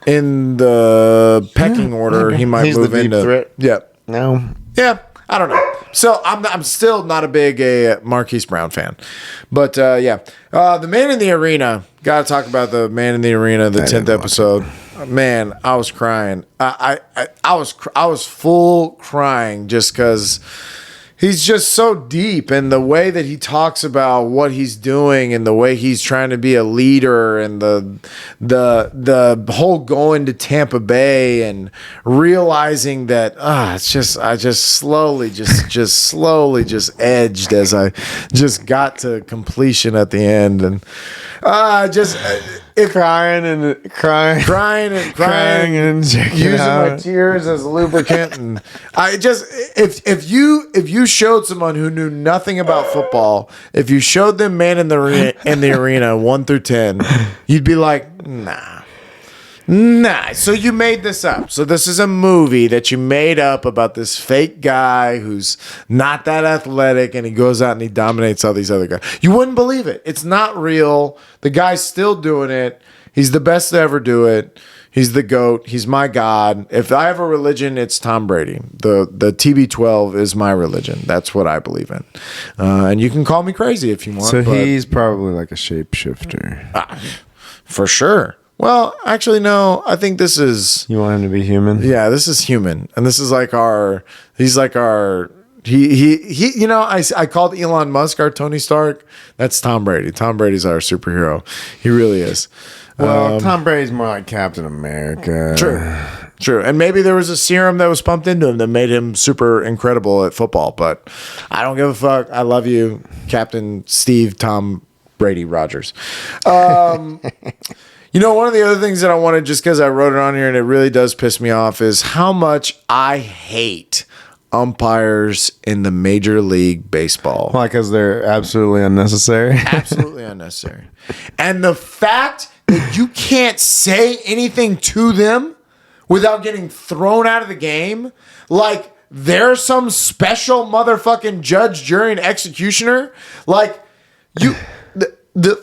in the pecking order, he might move the deep into threat. Yeah. No. Yeah, I don't know. So I'm still not a big Marquise Brown fan, but the Man in the Arena. Got to talk about the Man in the Arena, the 10th episode. Man, I was crying. I was full crying just because he's just so deep, and the way that he talks about what he's doing and the way he's trying to be a leader, and the whole going to Tampa Bay and realizing that I just slowly edged as I just got to completion at the end, and crying and using my tears as lubricant, and I just if you showed someone who knew nothing about football, if you showed them Man in the Arena 1 through 10, you'd be like, nah. So you made this up. So this is a movie that you made up about this fake guy who's not that athletic, and he goes out and he dominates all these other guys. You wouldn't believe it. It's not real. The guy's still doing it. He's the best to ever do it. He's the GOAT. He's my God. If I have a religion, it's Tom Brady. The TB12 is my religion. That's what I believe in. And you can call me crazy if you want. So he's probably like a shapeshifter. For sure. Well, actually, no. I think this is... You want him to be human? Yeah, this is human. And this is like our... He's like our... He I called Elon Musk our Tony Stark. That's Tom Brady. Tom Brady's our superhero. He really is. Well, Tom Brady's more like Captain America. True. And maybe there was a serum that was pumped into him that made him super incredible at football. But I don't give a fuck. I love you, Captain Steve Tom Brady Rogers. One of the other things that I wanted, just because I wrote it on here and it really does piss me off, is how much I hate umpires in the Major League Baseball. Why? Because they're absolutely unnecessary. Absolutely unnecessary. And the fact that you can't say anything to them without getting thrown out of the game, like they're some special motherfucking judge, jury, and executioner. Like you...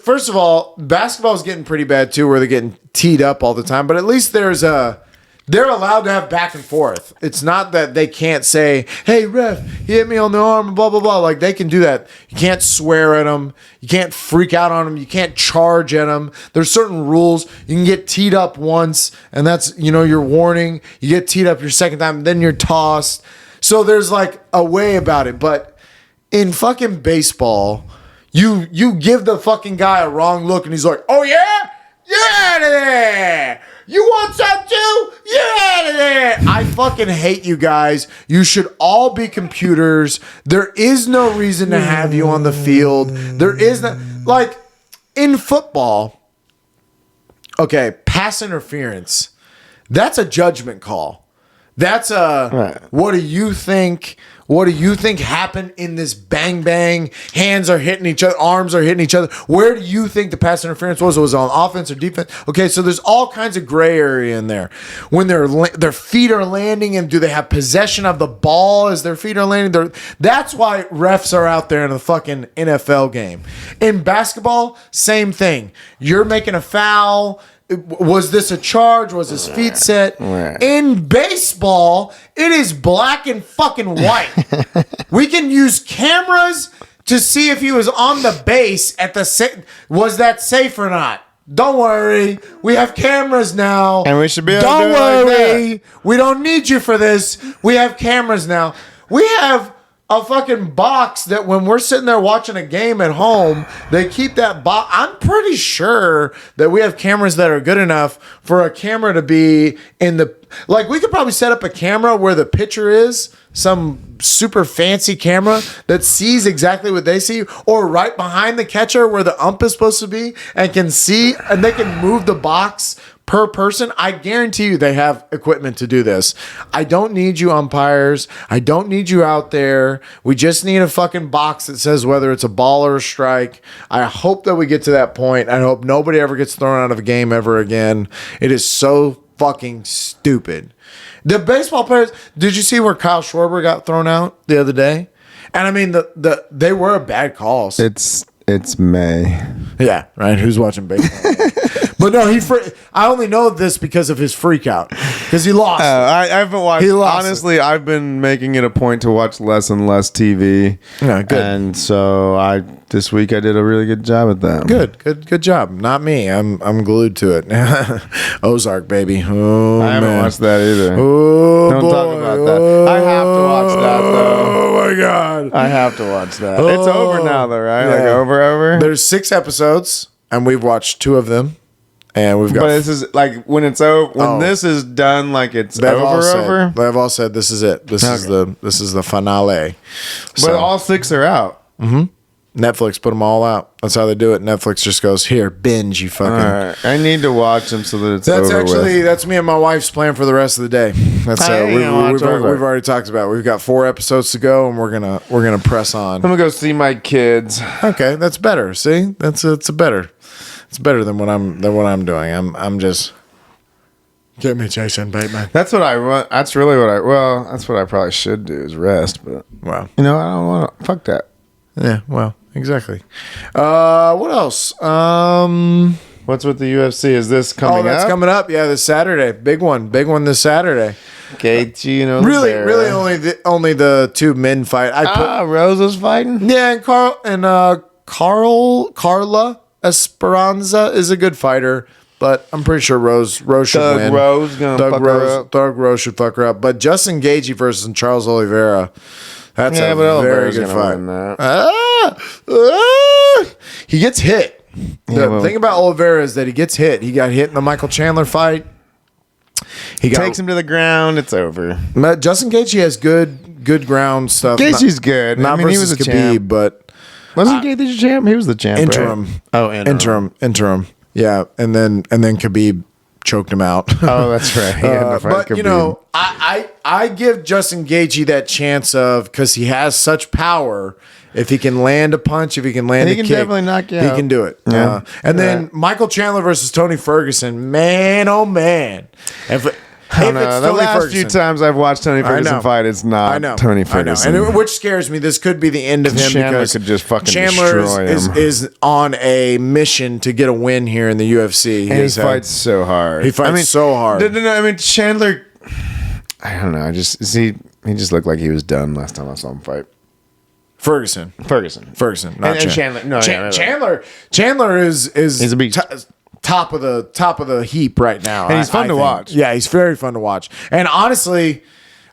First of all, basketball is getting pretty bad too, where they're getting teed up all the time. But at least they're allowed to have back and forth. It's not that they can't say, "Hey ref, he hit me on the arm," and blah blah blah. Like they can do that. You can't swear at them. You can't freak out on them. You can't charge at them. There's certain rules. You can get teed up once, and that's your warning. You get teed up your second time, then you're tossed. So there's like a way about it. But in fucking baseball, You give the fucking guy a wrong look, and he's like, "Oh yeah? You're out of there! You want some too? You're out of there!" I fucking hate you guys. You should all be computers. There is no reason to have you on the field. There is no... Like, in football, okay, pass interference, that's a judgment call. That's a... Right. What do you think... What do you think happened in this bang bang? Hands are hitting each other, arms are hitting each other. Where do you think the pass interference was? Was it on offense or defense? Okay, so there's all kinds of gray area in there. When their feet are landing, and do they have possession of the ball as their feet are landing? That's why refs are out there in the fucking NFL game. In basketball, same thing. You're making a foul. was this a charge? Was his feet set? In baseball, it is black and fucking white. We can use cameras to see if he was on the base at the was that safe or not. Don't worry. We have cameras now. And we should be able to Don't do it like worry. We don't need you for this. We have cameras now. We have a fucking box that when we're sitting there watching a game at home, they keep that box. I'm pretty sure that we have cameras that are good enough for a camera to be in the, like, we could probably set up a camera where the pitcher is, some super fancy camera that sees exactly what they see, or right behind the catcher where the ump is supposed to be and can see, and they can move the box per person. I guarantee you they have equipment to do this. I don't need you umpires. I don't need you out there. We just need a fucking box that says whether it's a ball or a strike. I hope that we get to that point. I hope nobody ever gets thrown out of a game ever again. It is so fucking stupid. The baseball players, did you see where Kyle Schwarber got thrown out the other day? And I mean, they were bad calls. It's May. Yeah, right. Who's watching baseball? But no, I only know this because of his freak out because he lost. I haven't watched. He lost honestly, I've been making it a point to watch less and less TV. Yeah, good. And so this week I did a really good job at that. Good job. Not me. I'm glued to it. Ozark, baby. Oh, I haven't watched that either. Oh, don't boy. talk about that. I have to watch that though. Oh my god. I have to watch that. It's over now though, right? Yeah. Like over. There's 6 episodes, and we've watched 2 of them. And we've got. But this is like when it's over. When this is done, like it's over. They've all said this is it. This is the finale. But all 6 are out. Netflix put them all out. That's how they do it. Netflix just goes, here, binge, you fucking. All right. I need to watch them so that it's over with. That's me and my wife's plan for the rest of the day. That's we've already talked about. We've got 4 episodes to go, and we're gonna press on. I'm gonna go see my kids. Okay, that's better. See, it's better. It's better than what I'm doing. I'm just get me Jason Bateman. That's what I want. That's really what that's what I probably should do is rest. But wow, I don't want to. Fuck that. Yeah. Well. Exactly. What else? What's with the UFC? Is this coming up? Oh, that's coming up. Yeah, this Saturday. Big one this Saturday. Gaethje, really only the 2 men fight. Rose is fighting. Yeah, and Carla Esperanza is a good fighter, but I'm pretty sure Rose should win. Doug Rose should fuck her up. But Justin Gaethje versus Charles Oliveira. That's a very good fight. He gets hit. The thing about Oliveira is that he gets hit. He got hit in the Michael Chandler fight. He takes him to the ground. It's over. Justin Gaethje has good ground stuff. Gaethje's good. Not versus he was a Khabib, champ. But wasn't Gaethje a champ? He was the champ. Interim. Right? Oh, interim. Yeah, and then Khabib choked him out. Oh, that's right. He had to fight but Khabib. I give Justin Gaethje that chance of because he has such power. If he can land a punch, if he can land a kick, definitely knock you out. He can do it. Yeah. And then Michael Chandler versus Tony Ferguson. Man, oh man. I don't know. The last few times I've watched Tony Ferguson fight, it's not Tony Ferguson. And which scares me. This could be the end of him because could just fucking Chandler destroy him. is on a mission to get a win here in the UFC. And he fights so hard. He fights so hard. I mean, Chandler, I don't know. He just looked like he was done last time I saw him fight. Ferguson, not Chandler. Chandler is he's a beast. Top of the heap right now, and he's fun to watch. Yeah, he's very fun to watch. And honestly,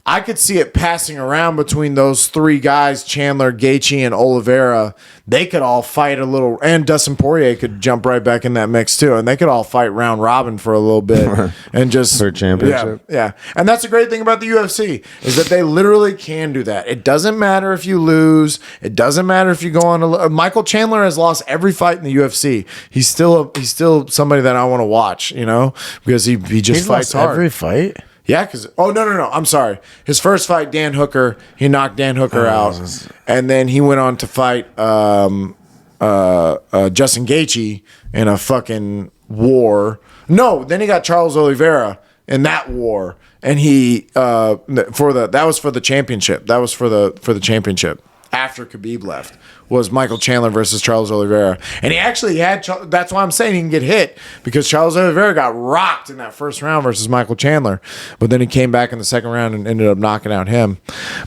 I could see it passing around between those 3 guys, Chandler, Gaethje, and Oliveira. They could all fight a little, and Dustin Poirier could jump right back in that mix too, and they could all fight round robin for a little bit and just for championship. Yeah. And that's the great thing about the UFC is that they literally can do that. It doesn't matter if you lose. It doesn't matter if you go on Michael Chandler has lost every fight in the UFC. He's still somebody that I want to watch, because he just fights hard. Every fight. Yeah, because no, I'm sorry. His first fight, Dan Hooker, he knocked Dan Hooker out, and then he went on to fight Justin Gaethje in a fucking war. No, then he got Charles Oliveira in that war, and he that was for the championship. That was for the championship. after Khabib left was Michael Chandler versus Charles Oliveira. And he actually had, that's why I'm saying he can get hit, because Charles Oliveira got rocked in that first round versus Michael Chandler. But then he came back in the second round and ended up knocking out him.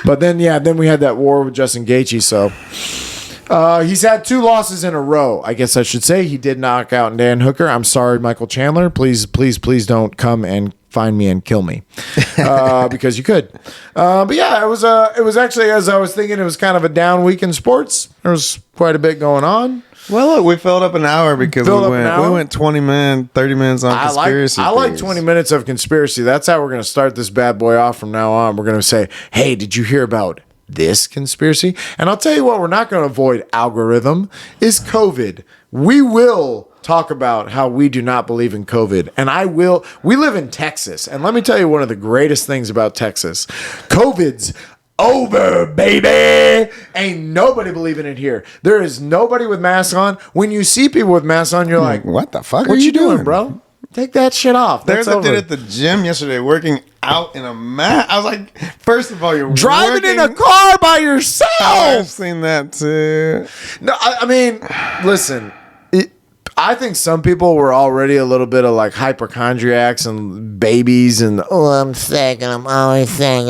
But then, then we had that war with Justin Gaethje. So he's had 2 losses in a row, I guess I should say. He did knock out Dan Hooker. I'm sorry, Michael Chandler. Please don't come and find me and kill me, because you could. But yeah, it was actually, as I was thinking, it was kind of a down week in sports. There was quite a bit going on. Well, look, we filled up an hour because we went 30 minutes on conspiracy. I like 20 minutes of conspiracy. That's how we're going to start this bad boy off from now on. We're going to say, hey, did you hear about this conspiracy? And I'll tell you what, we're not going to avoid algorithm, is COVID. We will talk about how we do not believe in COVID. And we live in Texas. And let me tell you one of the greatest things about Texas. COVID's over, baby. Ain't nobody believing it here. There is nobody with masks on. When you see people with masks on, you're like, what the fuck are you doing, bro? Take that shit off. There's a dude at the gym yesterday working out in a mat. I was like, first of all, you're driving in a car by yourself. I've seen that too. No, I mean, listen. I think some people were already a little bit of like hypochondriacs and babies and, I'm sick and I'm always sick.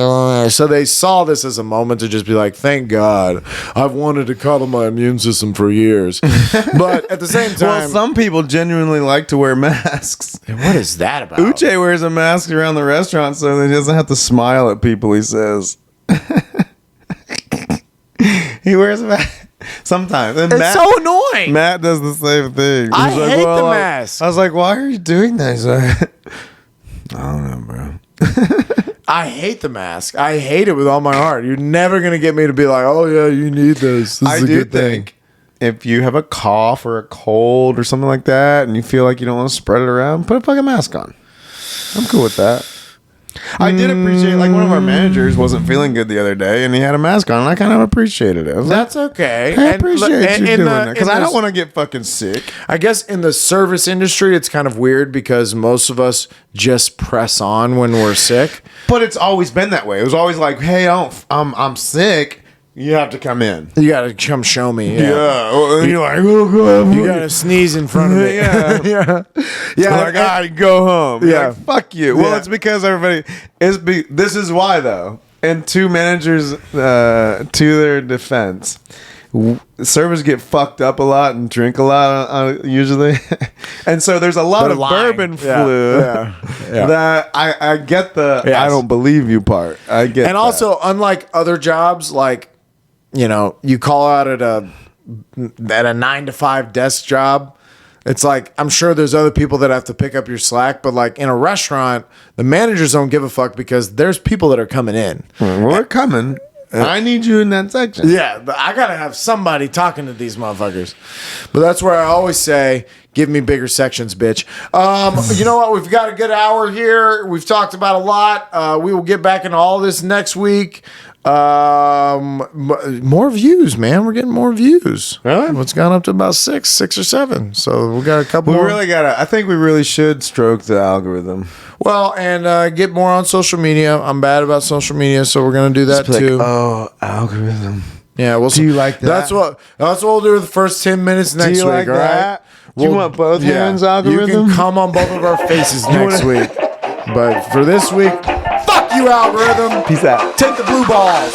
So they saw this as a moment to just be like, thank God, I've wanted to cuddle my immune system for years. But at the same time, well, some people genuinely like to wear masks. And what is that about? Uche wears a mask around the restaurant so he doesn't have to smile at people, he says. He wears a mask. Sometimes. And it's so annoying. Matt does the same thing. I hate the mask. I was like, why are you doing this? I don't know, bro. I hate the mask. I hate it with all my heart. You're never going to get me to be like, oh, yeah, you need this. This is a good thing. If you have a cough or a cold or something like that and you feel like you don't want to spread it around, put a fucking mask on. I'm cool with that. I did appreciate, like, one of our managers wasn't feeling good the other day, and he had a mask on, and I kind of appreciated it. That's okay. I appreciate you doing that, because I don't want to get fucking sick. I guess in the service industry, it's kind of weird because most of us just press on when we're sick. But it's always been that way. It was always like, hey, I'm sick. You have to come in. You got to come show me. Yeah. You're like, oh, you got to sneeze in front of me. Yeah. Like, I go home. Yeah. Like, fuck you. Well, it's because everybody this is why, though. And 2 managers, to their defense, servers get fucked up a lot and drink a lot usually. And so there's a lot of bourbon flu that I get the I don't believe you part. I get and also, unlike other jobs, like, you know, you call out at a 9 to 5 desk job. It's like, I'm sure there's other people that have to pick up your slack, but like in a restaurant, the managers don't give a fuck because there's people that are coming in. We're coming. I need you in that section. Yeah, but I gotta have somebody talking to these motherfuckers. But that's where I always say, give me bigger sections, bitch. You know what? We've got a good hour here. We've talked about a lot. We will get back into all this next week. More views, man. We're getting more views. Really? It's gone up to about 6 or 7. So we got a couple more. I think we really should stroke the algorithm. Well, and get more on social media. I'm bad about social media, so we're gonna do that too. Algorithm. Yeah, do you like that? That's what we'll do with the first 10 minutes next week. Like all that? right? You want both hands algorithm? You can come on both of our faces next week. But for this week, fuck you, algorithm. Peace out. Take the blue balls.